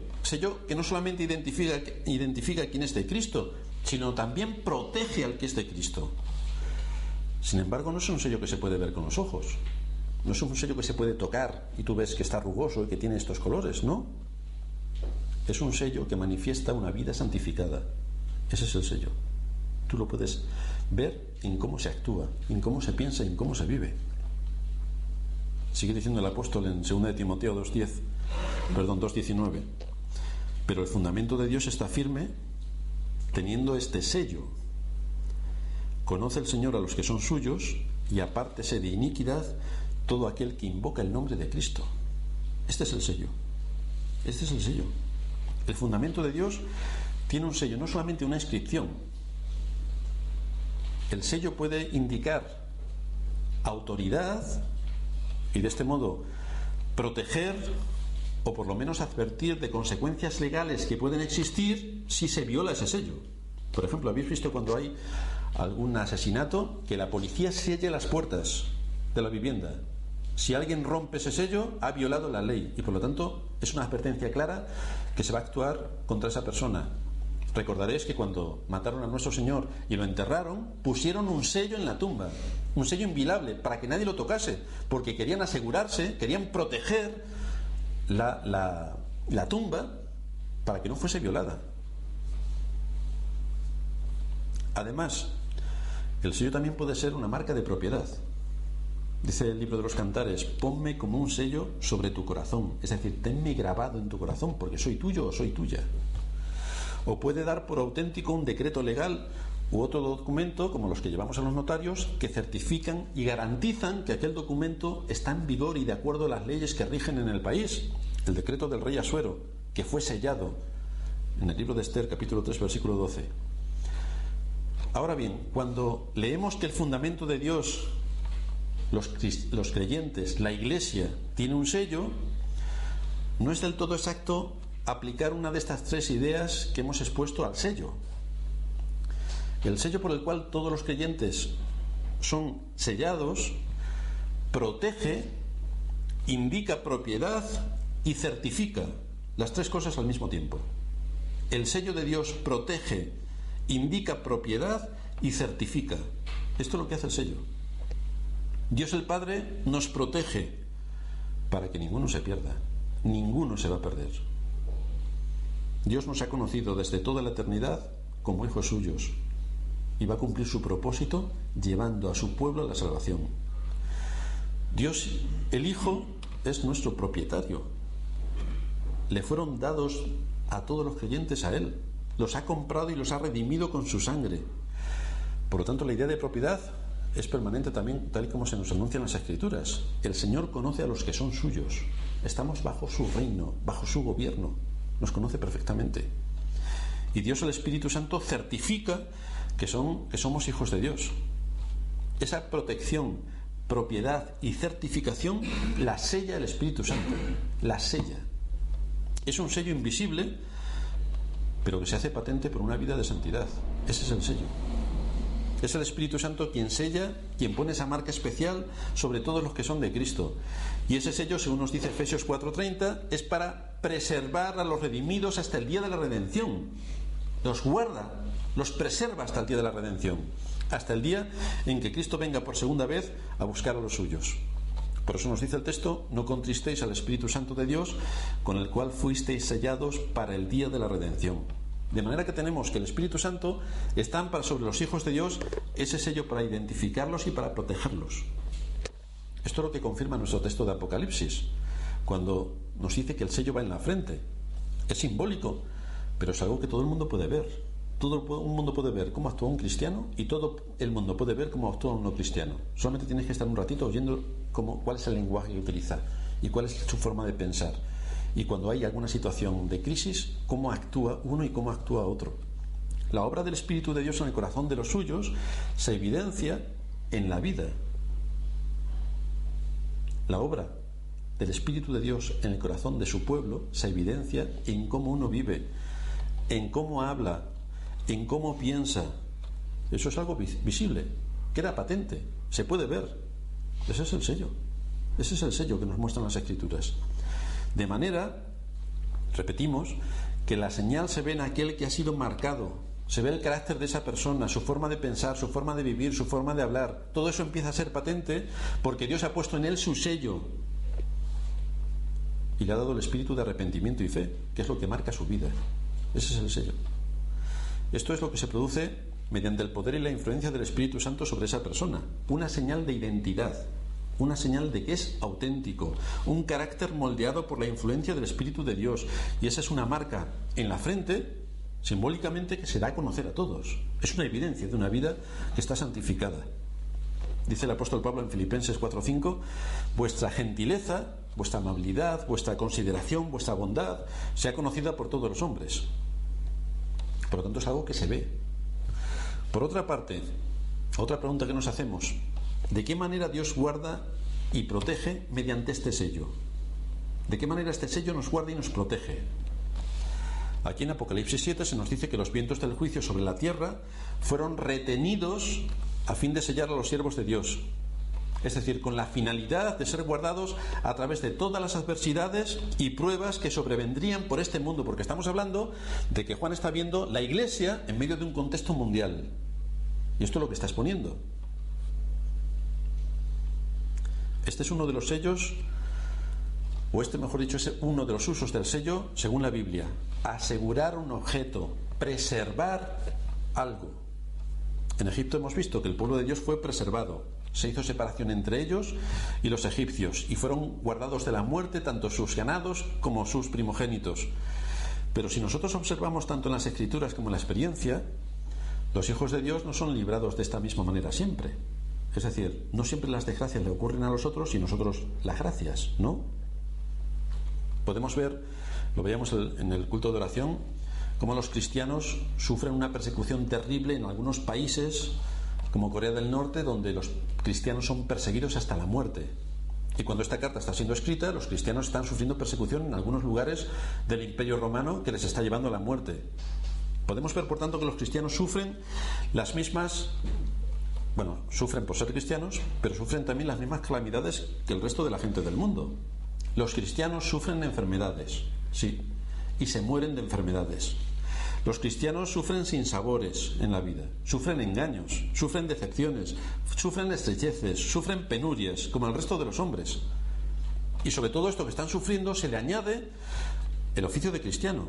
que no solamente identifica quién es de Cristo, sino también protege al que es de Cristo. Sin embargo, no es un sello que se puede ver con los ojos, no es un sello que se puede tocar y tú ves que está rugoso y que tiene estos colores, no. Es un sello que manifiesta una vida santificada. Ese es el sello. Tú lo puedes ver en cómo se actúa, en cómo se piensa y en cómo se vive. Sigue diciendo el apóstol en 2 de Timoteo 2:19. Pero el fundamento de Dios está firme teniendo este sello. Conoce el Señor a los que son suyos y apártese de iniquidad todo aquel que invoca el nombre de Cristo. Este es el sello. Este es el sello. El fundamento de Dios tiene un sello, no solamente una inscripción. El sello puede indicar autoridad y de este modo proteger o por lo menos advertir de consecuencias legales que pueden existir si se viola ese sello. Por ejemplo, ¿habéis visto cuando hay algún asesinato que la policía selle las puertas de la vivienda? Si alguien rompe ese sello, ha violado la ley y por lo tanto es una advertencia clara que se va a actuar contra esa persona. Recordaréis que cuando mataron a nuestro Señor y lo enterraron, pusieron un sello en la tumba, un sello inviolable para que nadie lo tocase, porque querían asegurarse, querían proteger la tumba para que no fuese violada. Además, el sello también puede ser una marca de propiedad. Dice el libro de los Cantares: ponme como un sello sobre tu corazón, es decir, tenme grabado en tu corazón porque soy tuyo o soy tuya. o puede dar por auténtico un decreto legal u otro documento, como los que llevamos a los notarios, que certifican y garantizan que aquel documento está en vigor y de acuerdo a las leyes que rigen en el país. El decreto del rey Asuero, que fue sellado en el libro de Esther, capítulo 3, versículo 12. Ahora bien, cuando leemos que el fundamento de Dios, los creyentes, la Iglesia, tiene un sello, no es del todo exacto aplicar una de estas tres ideas que hemos expuesto al sello. El sello por el cual todos los creyentes son sellados protege, indica propiedad y certifica, las tres cosas al mismo tiempo. El sello de Dios protege, indica propiedad y certifica. Esto es lo que hace el sello. Dios el Padre nos protege para que ninguno se pierda, ninguno se va a perder. Dios nos ha conocido desde toda la eternidad como hijos suyos y va a cumplir su propósito llevando a su pueblo a la salvación. Dios, el Hijo, es nuestro propietario. Le fueron dados a todos los creyentes a Él. Los ha comprado y los ha redimido con su sangre. Por lo tanto, la idea de propiedad es permanente también, tal y como se nos anuncia en las Escrituras. El Señor conoce a los que son suyos. Estamos bajo su reino, bajo su gobierno. Nos conoce perfectamente. Y Dios, el Espíritu Santo, certifica que somos hijos de Dios. Esa protección, propiedad y certificación la sella el Espíritu Santo. La sella. Es un sello invisible, pero que se hace patente por una vida de santidad. Ese es el sello. Es el Espíritu Santo quien sella, quien pone esa marca especial sobre todos los que son de Cristo. Y ese sello, según nos dice Efesios 4:30, es para preservar a los redimidos hasta el día de la redención. Los guarda, los preserva hasta el día de la redención, hasta el día en que Cristo venga por segunda vez a buscar a los suyos. Por eso nos dice el texto: no contristéis al Espíritu Santo de Dios, con el cual fuisteis sellados para el día de la redención. De manera que tenemos que el Espíritu Santo estampa sobre los hijos de Dios ese sello para identificarlos y para protegerlos. Esto es lo que confirma nuestro texto de Apocalipsis, cuando nos dice que el sello va en la frente. Es simbólico, pero es algo que todo el mundo puede ver. Todo el mundo puede ver cómo actúa un cristiano y todo el mundo puede ver cómo actúa un no cristiano. Solamente tienes que estar un ratito oyendo cuál es el lenguaje que utiliza y cuál es su forma de pensar. Y cuando hay alguna situación de crisis, cómo actúa uno y cómo actúa otro. La obra del Espíritu de Dios en el corazón de los suyos se evidencia en la vida. La obra del Espíritu de Dios en el corazón de su pueblo se evidencia en cómo uno vive, en cómo habla, en cómo piensa. Eso es algo visible, queda patente, se puede ver. Ese es el sello. Ese es el sello que nos muestran las Escrituras. De manera, repetimos, que la señal se ve en aquel que ha sido marcado. Se ve el carácter de esa persona, su forma de pensar, su forma de vivir, su forma de hablar. Todo eso empieza a ser patente porque Dios ha puesto en él su sello y le ha dado el espíritu de arrepentimiento y fe, que es lo que marca su vida. Ese es el sello. Esto es lo que se produce mediante el poder y la influencia del Espíritu Santo sobre esa persona. Una señal de identidad, una señal de que es auténtico, un carácter moldeado por la influencia del Espíritu de Dios. Y esa es una marca en la frente, simbólicamente, que se da a conocer a todos. Es una evidencia de una vida que está santificada. Dice el apóstol Pablo en Filipenses 4:5: vuestra gentileza, vuestra amabilidad, vuestra consideración, vuestra bondad sea conocida por todos los hombres. Por lo tanto, es algo que se ve. Por otra parte, otra pregunta que nos hacemos: ¿de qué manera Dios guarda y protege mediante este sello? ¿De qué manera este sello nos guarda y nos protege? Aquí en Apocalipsis 7 se nos dice que los vientos del juicio sobre la tierra fueron retenidos a fin de sellar a los siervos de Dios. Es decir, con la finalidad de ser guardados a través de todas las adversidades y pruebas que sobrevendrían por este mundo, porque estamos hablando de que Juan está viendo la Iglesia en medio de un contexto mundial. Y esto es lo que está exponiendo. Este es uno de los sellos, o mejor dicho, es uno de los usos del sello según la Biblia: asegurar un objeto, preservar algo. En Egipto hemos visto que el pueblo de Dios fue preservado. Se hizo separación entre ellos y los egipcios, y fueron guardados de la muerte tanto sus ganados como sus primogénitos. Pero si nosotros observamos tanto en las Escrituras como en la experiencia, los hijos de Dios no son librados de esta misma manera siempre. Es decir, no siempre las desgracias le ocurren a los otros y nosotros las gracias, ¿no? Podemos ver, lo veíamos en el culto de oración, cómo los cristianos sufren una persecución terrible en algunos países, como Corea del Norte, donde los cristianos son perseguidos hasta la muerte. Y cuando esta carta está siendo escrita, los cristianos están sufriendo persecución en algunos lugares del Imperio Romano que les está llevando a la muerte. Podemos ver, por tanto, que los cristianos sufren las mismas, sufren por ser cristianos, pero sufren también las mismas calamidades que el resto de la gente del mundo. Los cristianos sufren enfermedades, sí, y se mueren de enfermedades. Los cristianos sufren sinsabores en la vida, sufren engaños, sufren decepciones, sufren estrecheces, sufren penurias, como el resto de los hombres. Y sobre todo esto que están sufriendo se le añade el oficio de cristiano,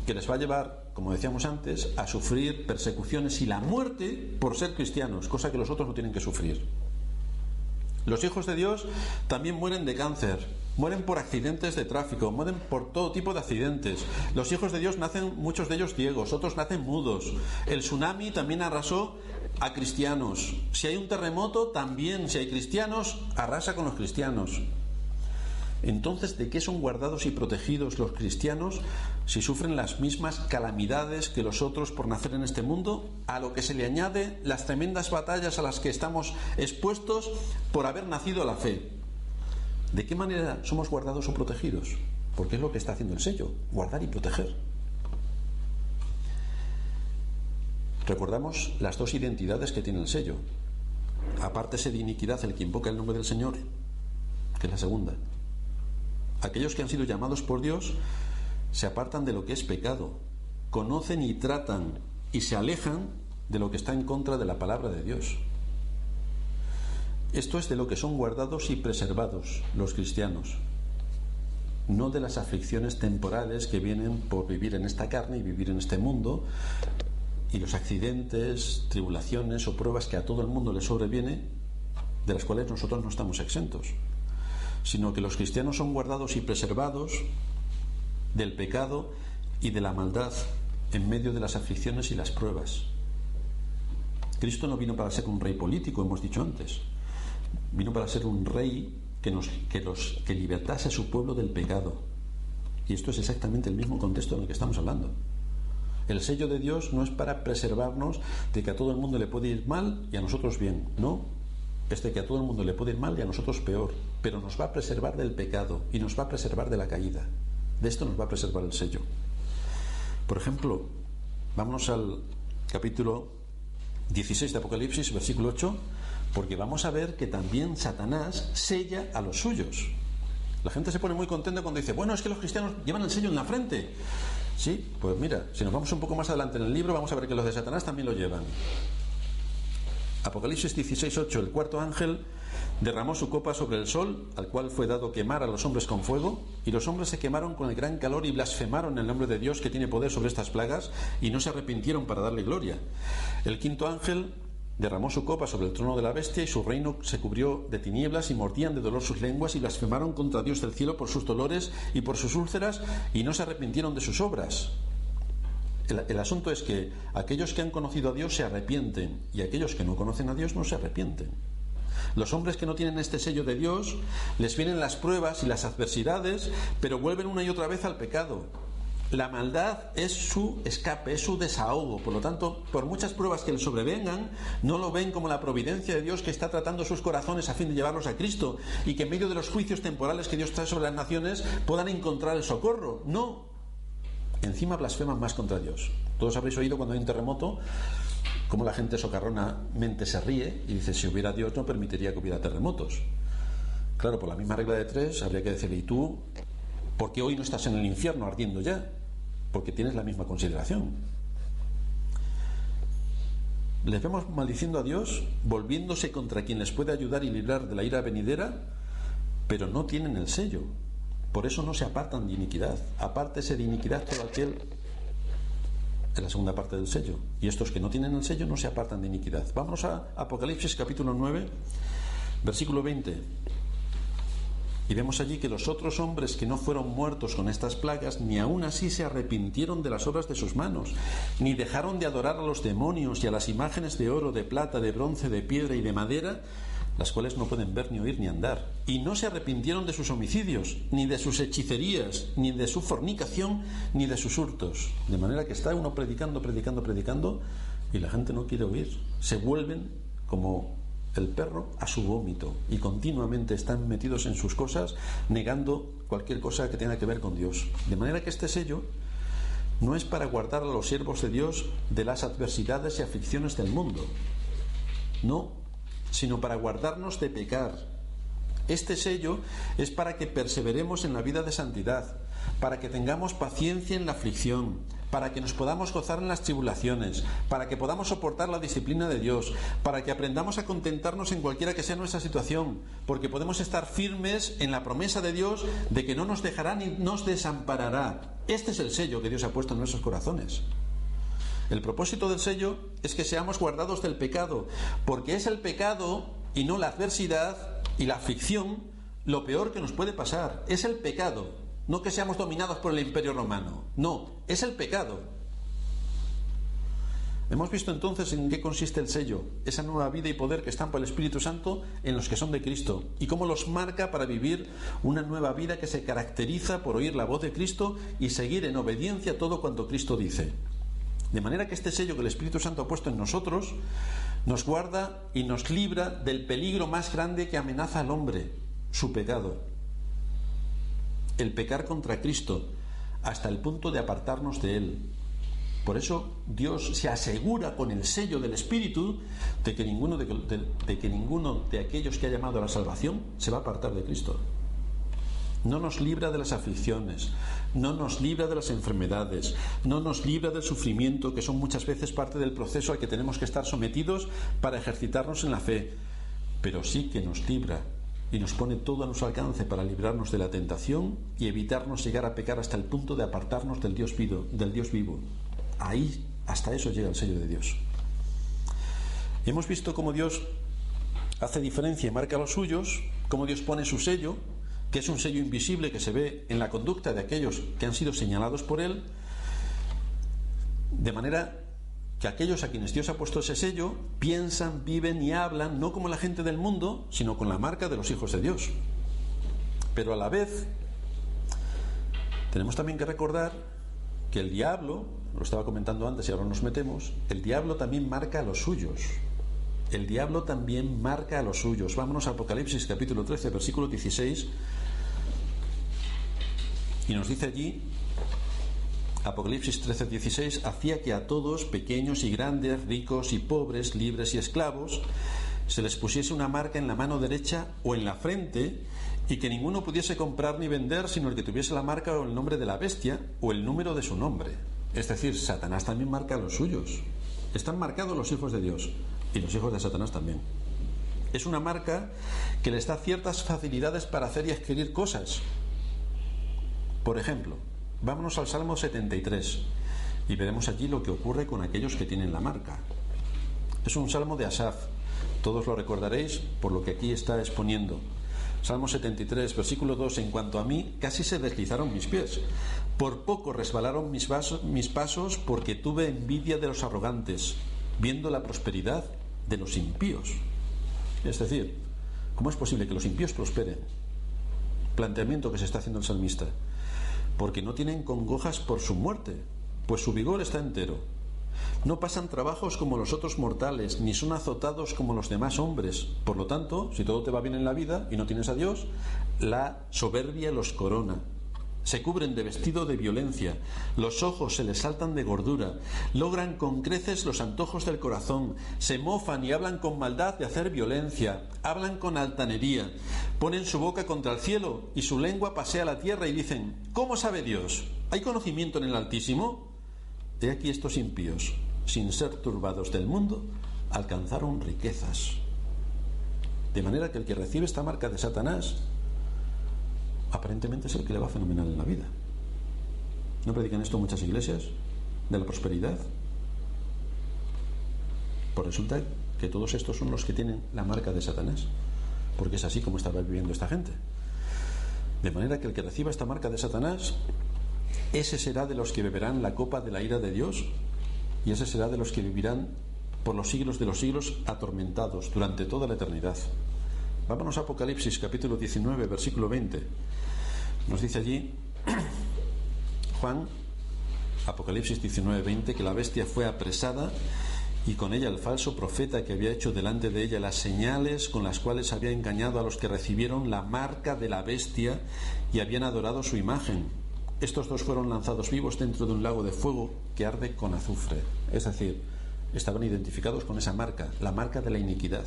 que les va a llevar, como decíamos antes, a sufrir persecuciones y la muerte por ser cristianos, cosa que los otros no tienen que sufrir. Los hijos de Dios también mueren de cáncer, mueren por accidentes de tráfico, mueren por todo tipo de accidentes. Los hijos de Dios nacen, muchos de ellos ciegos, otros nacen mudos. El tsunami también arrasó a cristianos. Si hay un terremoto, también, si hay cristianos, arrasa con los cristianos. Entonces, ¿de qué son guardados y protegidos los cristianos si sufren las mismas calamidades que los otros por nacer en este mundo? A lo que se le añade las tremendas batallas a las que estamos expuestos por haber nacido a la fe. ¿De qué manera somos guardados o protegidos? Porque es lo que está haciendo el sello, guardar y proteger. Recordamos las dos identidades que tiene el sello. Apártese de iniquidad el que invoca el nombre del Señor, que es la segunda. Aquellos que han sido llamados por Dios se apartan de lo que es pecado, conocen y tratan y se alejan de lo que está en contra de la palabra de Dios. Esto es de lo que son guardados y preservados los cristianos, no de las aflicciones temporales que vienen por vivir en esta carne y vivir en este mundo, y los accidentes, tribulaciones o pruebas que a todo el mundo le sobreviene, de las cuales nosotros no estamos exentos, sino que los cristianos son guardados y preservados del pecado y de la maldad en medio de las aflicciones y las pruebas. Cristo no vino para ser un rey político, hemos dicho antes. Vino para ser un rey que libertase a su pueblo del pecado. Y esto es exactamente el mismo contexto en el que estamos hablando. El sello de Dios no es para preservarnos de que a todo el mundo le puede ir mal y a nosotros bien, no. Es de que a todo el mundo le puede ir mal y a nosotros peor, pero nos va a preservar del pecado y nos va a preservar de la caída. De esto nos va a preservar el sello. Por ejemplo, vámonos al capítulo 16 de Apocalipsis, versículo 8, porque vamos a ver que también Satanás sella a los suyos. La gente se pone muy contenta cuando dice, bueno, es que los cristianos llevan el sello en la frente. Sí, pues mira, si nos vamos un poco más adelante en el libro, vamos a ver que los de Satanás también lo llevan. Apocalipsis 16:8, el cuarto ángel derramó su copa sobre el sol, al cual fue dado quemar a los hombres con fuego, y los hombres se quemaron con el gran calor y blasfemaron el nombre de Dios que tiene poder sobre estas plagas, y no se arrepintieron para darle gloria. El quinto ángel derramó su copa sobre el trono de la bestia, y su reino se cubrió de tinieblas, y mordían de dolor sus lenguas, y blasfemaron contra Dios del cielo por sus dolores y por sus úlceras, y no se arrepintieron de sus obras. El asunto es que aquellos que han conocido a Dios se arrepienten y aquellos que no conocen a Dios no se arrepienten. Los hombres que no tienen este sello de Dios les vienen las pruebas y las adversidades, pero vuelven una y otra vez al pecado. La maldad es su escape, es su desahogo. Por lo tanto, por muchas pruebas que les sobrevengan, no lo ven como la providencia de Dios que está tratando sus corazones a fin de llevarlos a Cristo, y que en medio de los juicios temporales que Dios trae sobre las naciones puedan encontrar el socorro. No. Encima blasfeman más contra Dios. Todos habréis oído cuando hay un terremoto cómo la gente socarronamente se ríe y dice, si hubiera Dios no permitiría que hubiera terremotos. Claro, por la misma regla de tres habría que decirle, ¿y tú por qué hoy no estás en el infierno ardiendo ya? Porque tienes la misma consideración. Les vemos maldiciendo a Dios, volviéndose contra quien les puede ayudar y librar de la ira venidera, pero no tienen el sello. Por eso no se apartan de iniquidad. Apártese de iniquidad todo aquel, en la segunda parte del sello. Y estos que no tienen el sello no se apartan de iniquidad. Vámonos a Apocalipsis capítulo 9, versículo 20. Y vemos allí que los otros hombres que no fueron muertos con estas plagas, ni aún así se arrepintieron de las obras de sus manos, ni dejaron de adorar a los demonios y a las imágenes de oro, de plata, de bronce, de piedra y de madera, las cuales no pueden ver, ni oír, ni andar. Y no se arrepintieron de sus homicidios, ni de sus hechicerías, ni de su fornicación, ni de sus hurtos. De manera que está uno predicando, y la gente no quiere oír. Se vuelven como el perro a su vómito y continuamente están metidos en sus cosas, negando cualquier cosa que tenga que ver con Dios. De manera que este sello no es para guardar a los siervos de Dios de las adversidades y aflicciones del mundo, no, sino para guardarnos de pecar. Este sello es para que perseveremos en la vida de santidad, para que tengamos paciencia en la aflicción, para que nos podamos gozar en las tribulaciones, para que podamos soportar la disciplina de Dios, para que aprendamos a contentarnos en cualquiera que sea nuestra situación, porque podemos estar firmes en la promesa de Dios de que no nos dejará ni nos desamparará. Este es el sello que Dios ha puesto en nuestros corazones. El propósito del sello es que seamos guardados del pecado, porque es el pecado y no la adversidad y la aflicción lo peor que nos puede pasar. Es el pecado. No que seamos dominados por el Imperio Romano. No, es el pecado. Hemos visto entonces en qué consiste el sello, esa nueva vida y poder que están por el Espíritu Santo en los que son de Cristo, y cómo los marca para vivir una nueva vida que se caracteriza por oír la voz de Cristo y seguir en obediencia todo cuanto Cristo dice. De manera que este sello que el Espíritu Santo ha puesto en nosotros nos guarda y nos libra del peligro más grande que amenaza al hombre, su pecado. El pecar contra Cristo, hasta el punto de apartarnos de Él. Por eso Dios se asegura con el sello del Espíritu de que ninguno de aquellos que ha llamado a la salvación se va a apartar de Cristo. No nos libra de las aflicciones, no nos libra de las enfermedades, no nos libra del sufrimiento, que son muchas veces parte del proceso al que tenemos que estar sometidos para ejercitarnos en la fe, pero sí que nos libra y nos pone todo a nuestro alcance para librarnos de la tentación y evitarnos llegar a pecar hasta el punto de apartarnos del Dios vivo. Ahí, hasta eso llega el sello de Dios. Hemos visto cómo Dios hace diferencia y marca los suyos, cómo Dios pone su sello, que es un sello invisible que se ve en la conducta de aquellos que han sido señalados por Él, de manera que aquellos a quienes Dios ha puesto ese sello piensan, viven y hablan no como la gente del mundo, sino con la marca de los hijos de Dios. Pero a la vez tenemos también que recordar que el diablo, lo estaba comentando antes y ahora nos metemos, el diablo también marca a los suyos. El diablo también marca a los suyos. Vámonos a Apocalipsis capítulo 13, versículo 16, y nos dice allí, Apocalipsis 13, 16, hacía que a todos, pequeños y grandes, ricos y pobres, libres y esclavos, se les pusiese una marca en la mano derecha o en la frente, y que ninguno pudiese comprar ni vender sino el que tuviese la marca o el nombre de la bestia o el número de su nombre. Es decir, Satanás también marca a los suyos. Están marcados los hijos de Dios y los hijos de Satanás también. Es una marca que les da ciertas facilidades para hacer y adquirir cosas. Por ejemplo, vámonos al Salmo 73 y veremos allí lo que ocurre con aquellos que tienen la marca. Es un salmo de Asaf. Todos lo recordaréis por lo que aquí está exponiendo. Salmo 73, versículo 2, en cuanto a mí, casi se deslizaron mis pies. Por poco resbalaron mis pasos, porque tuve envidia de los arrogantes, viendo la prosperidad de los impíos. Es decir, ¿cómo es posible que los impíos prosperen? Planteamiento que se está haciendo el salmista. Porque no tienen congojas por su muerte, pues su vigor está entero. No pasan trabajos como los otros mortales, ni son azotados como los demás hombres. Por lo tanto, si todo te va bien en la vida y no tienes a Dios, la soberbia los corona. Se cubren de vestido de violencia, los ojos se les saltan de gordura, logran con creces los antojos del corazón, se mofan y hablan con maldad de hacer violencia, hablan con altanería, ponen su boca contra el cielo y su lengua pasea la tierra y dicen: ¿cómo sabe Dios? ¿Hay conocimiento en el Altísimo? He aquí estos impíos, sin ser turbados del mundo, alcanzaron riquezas. De manera que el que recibe esta marca de Satanás aparentemente es el que le va fenomenal en la vida. ¿No predican esto muchas iglesias? De la prosperidad. Pues resulta que todos estos son los que tienen la marca de Satanás, porque es así como estaba viviendo esta gente. De manera que el que reciba esta marca de Satanás, ese será de los que beberán la copa de la ira de Dios, y ese será de los que vivirán por los siglos de los siglos atormentados durante toda la eternidad. Vámonos a Apocalipsis capítulo 19, versículo 20. Nos dice allí Juan, Apocalipsis 19, 20, que la bestia fue apresada y con ella el falso profeta que había hecho delante de ella las señales con las cuales había engañado a los que recibieron la marca de la bestia y habían adorado su imagen. Estos dos fueron lanzados vivos dentro de un lago de fuego que arde con azufre. Es decir, estaban identificados con esa marca, la marca de la iniquidad.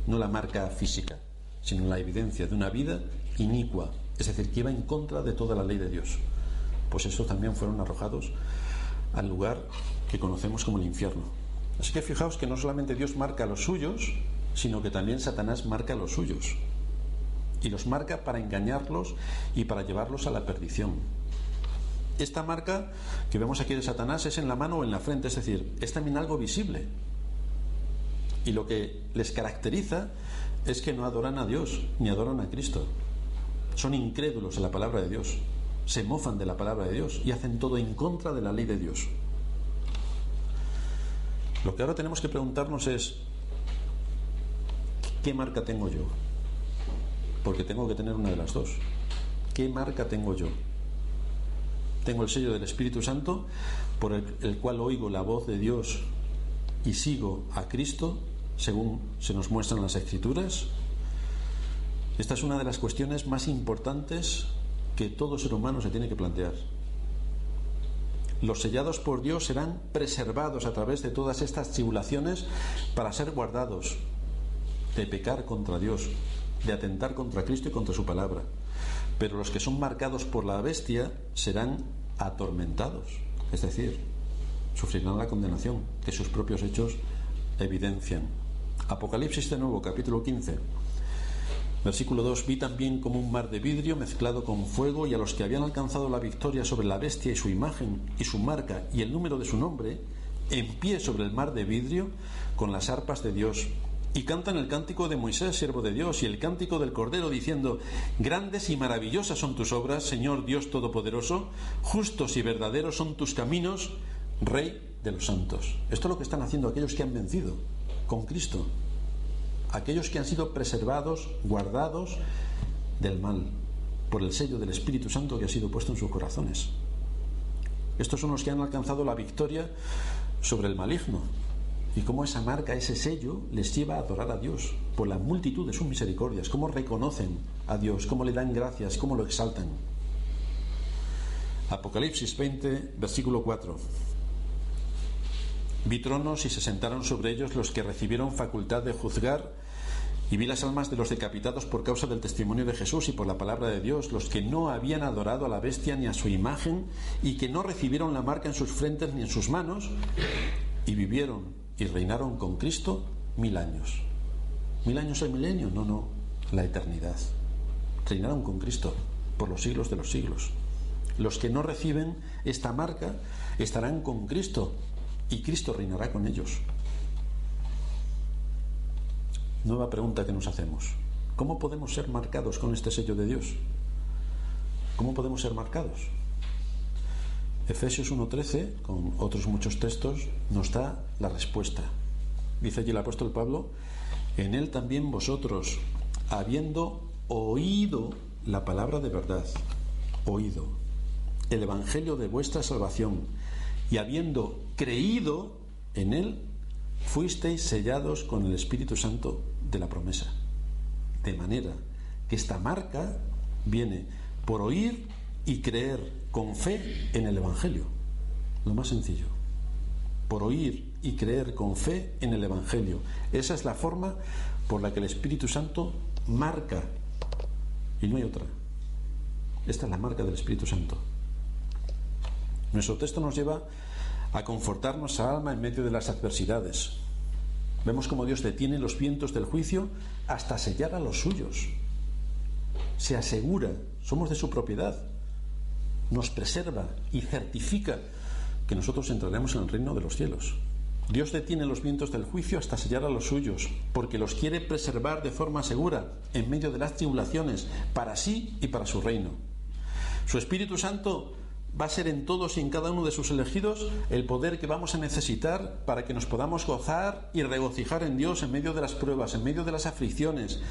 No la marca física, sino la evidencia de una vida inicua, es decir, que iba en contra de toda la ley de Dios. Pues estos también fueron arrojados al lugar que conocemos como el infierno. Así que fijaos que no solamente Dios marca a los suyos, sino que también Satanás marca a los suyos. Y los marca para engañarlos y para llevarlos a la perdición. Esta marca que vemos aquí de Satanás es en la mano o en la frente, es decir, es también algo visible. Y lo que les caracteriza es que no adoran a Dios ni adoran a Cristo. Son incrédulos en la palabra de Dios, se mofan de la palabra de Dios y hacen todo en contra de la ley de Dios. Lo que ahora tenemos que preguntarnos es: ¿qué marca tengo yo? Porque tengo que tener una de las dos. ¿Qué marca tengo yo? Tengo el sello del Espíritu Santo, por el cual oigo la voz de Dios y sigo a Cristo según se nos muestran las Escrituras. Esta es una de las cuestiones más importantes que todo ser humano se tiene que plantear. Los sellados por Dios serán preservados a través de todas estas tribulaciones para ser guardados de pecar contra Dios, de atentar contra Cristo y contra su palabra. Pero los que son marcados por la bestia serán atormentados, es decir, sufrirán la condenación que sus propios hechos evidencian. Apocalipsis de nuevo, capítulo 15, versículo 2: vi también como un mar de vidrio mezclado con fuego, y a los que habían alcanzado la victoria sobre la bestia y su imagen y su marca y el número de su nombre, en pie sobre el mar de vidrio con las arpas de Dios, y cantan el cántico de Moisés, siervo de Dios, y el cántico del Cordero, diciendo: grandes y maravillosas son tus obras, Señor Dios Todopoderoso, justos y verdaderos son tus caminos, Rey de los santos. Esto es lo que están haciendo aquellos que han vencido con Cristo, aquellos que han sido preservados, guardados del mal por el sello del Espíritu Santo que ha sido puesto en sus corazones. Estos son los que han alcanzado la victoria sobre el maligno, y cómo esa marca, ese sello, les lleva a adorar a Dios por la multitud de sus misericordias, cómo reconocen a Dios, cómo le dan gracias, cómo lo exaltan. Apocalipsis 20, versículo 4: vi tronos y se sentaron sobre ellos los que recibieron facultad de juzgar, y vi las almas de los decapitados por causa del testimonio de Jesús y por la palabra de Dios, los que no habían adorado a la bestia ni a su imagen, y que no recibieron la marca en sus frentes ni en sus manos, y vivieron y reinaron con Cristo 1000 años. ¿1000 años el milenio? No, la eternidad. Reinaron con Cristo por los siglos de los siglos. Los que no reciben esta marca estarán con Cristo, y Cristo reinará con ellos. Nueva pregunta que nos hacemos: ¿cómo podemos ser marcados con este sello de Dios? ¿Cómo podemos ser marcados? Efesios 1:13, con otros muchos textos, nos da la respuesta. Dice allí el apóstol Pablo: en él también vosotros, habiendo oído la palabra de verdad, oído el evangelio de vuestra salvación, y habiendo creído en él, fuisteis sellados con el Espíritu Santo de la promesa. De manera que esta marca viene por oír y creer con fe en el Evangelio. Lo más sencillo. Por oír y creer con fe en el Evangelio. Esa es la forma por la que el Espíritu Santo marca, y no hay otra. Esta es la marca del Espíritu Santo. Nuestro texto nos lleva a confortar nuestra alma en medio de las adversidades. Vemos cómo Dios detiene los vientos del juicio hasta sellar a los suyos. Se asegura, somos de su propiedad, nos preserva y certifica que nosotros entraremos en el reino de los cielos. Dios detiene los vientos del juicio hasta sellar a los suyos, porque los quiere preservar de forma segura en medio de las tribulaciones, para sí y para su reino. Su Espíritu Santo va a ser en todos y en cada uno de sus elegidos el poder que vamos a necesitar para que nos podamos gozar y regocijar en Dios en medio de las pruebas, en medio de las aflicciones,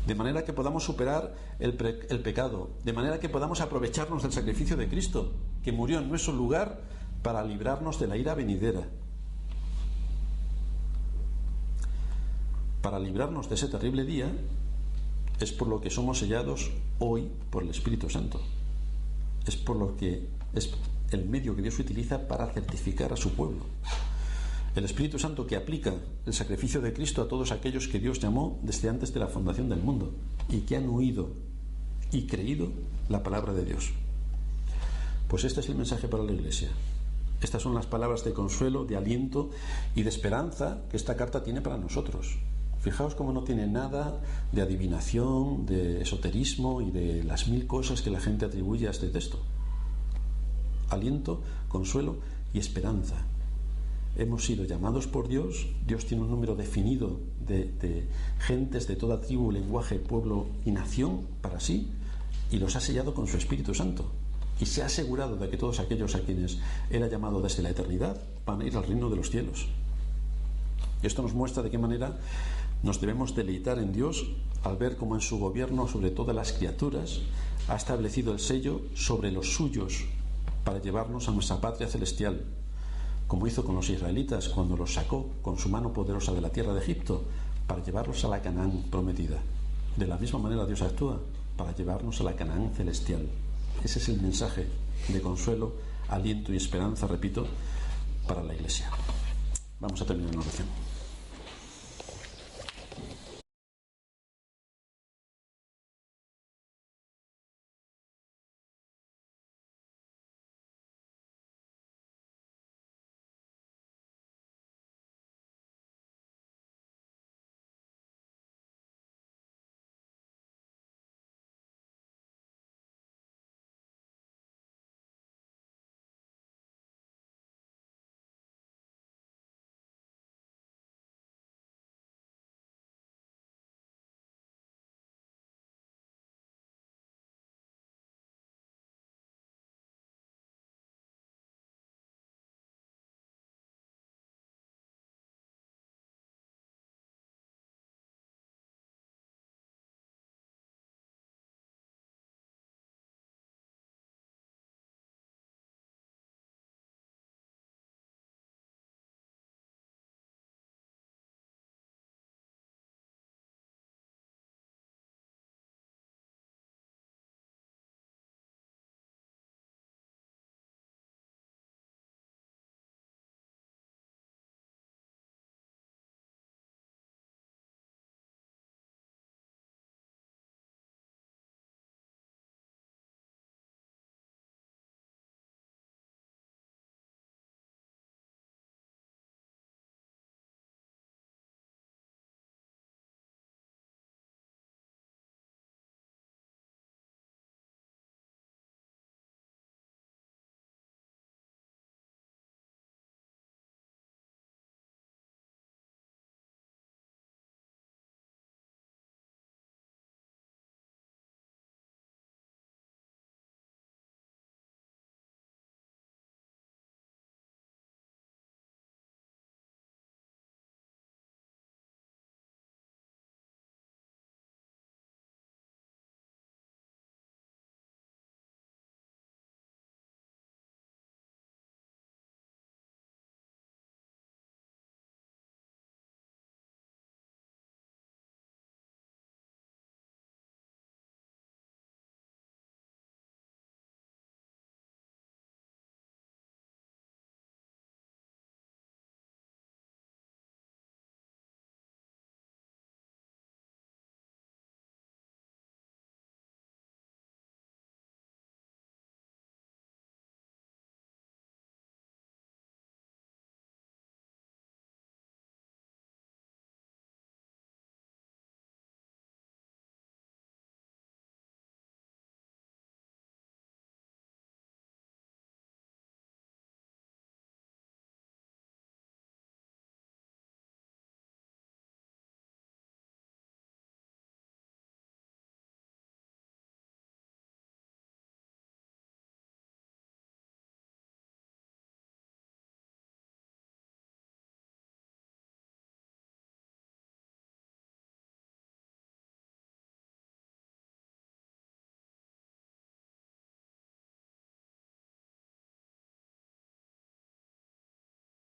de manera que podamos superar el pecado, de manera que podamos aprovecharnos del sacrificio de Cristo, que murió en nuestro lugar para librarnos de la ira venidera. Para librarnos de ese terrible día es por lo que somos sellados hoy por el Espíritu Santo. Es por lo que es el medio que Dios utiliza para certificar a su pueblo. El Espíritu Santo que aplica el sacrificio de Cristo a todos aquellos que Dios llamó desde antes de la fundación del mundo y que han oído y creído la palabra de Dios. Pues este es el mensaje para la Iglesia. Estas son las palabras de consuelo, de aliento y de esperanza que esta carta tiene para nosotros. Fijaos cómo no tiene nada de adivinación, de esoterismo y de las 1000 cosas que la gente atribuye a este texto. Aliento, consuelo y esperanza. Hemos sido llamados por Dios. Dios tiene un número definido de gentes de toda tribu, lenguaje, pueblo y nación para sí, y los ha sellado con su Espíritu Santo. Y se ha asegurado de que todos aquellos a quienes Él ha llamado desde la eternidad van a ir al reino de los cielos. Y esto nos muestra de qué manera nos debemos deleitar en Dios al ver cómo en su gobierno sobre todas las criaturas ha establecido el sello sobre los suyos para llevarnos a nuestra patria celestial, como hizo con los israelitas cuando los sacó con su mano poderosa de la tierra de Egipto para llevarlos a la Canaán prometida. De la misma manera Dios actúa para llevarnos a la Canaán celestial. Ese es el mensaje de consuelo, aliento y esperanza, repito, para la Iglesia. Vamos a terminar en oración.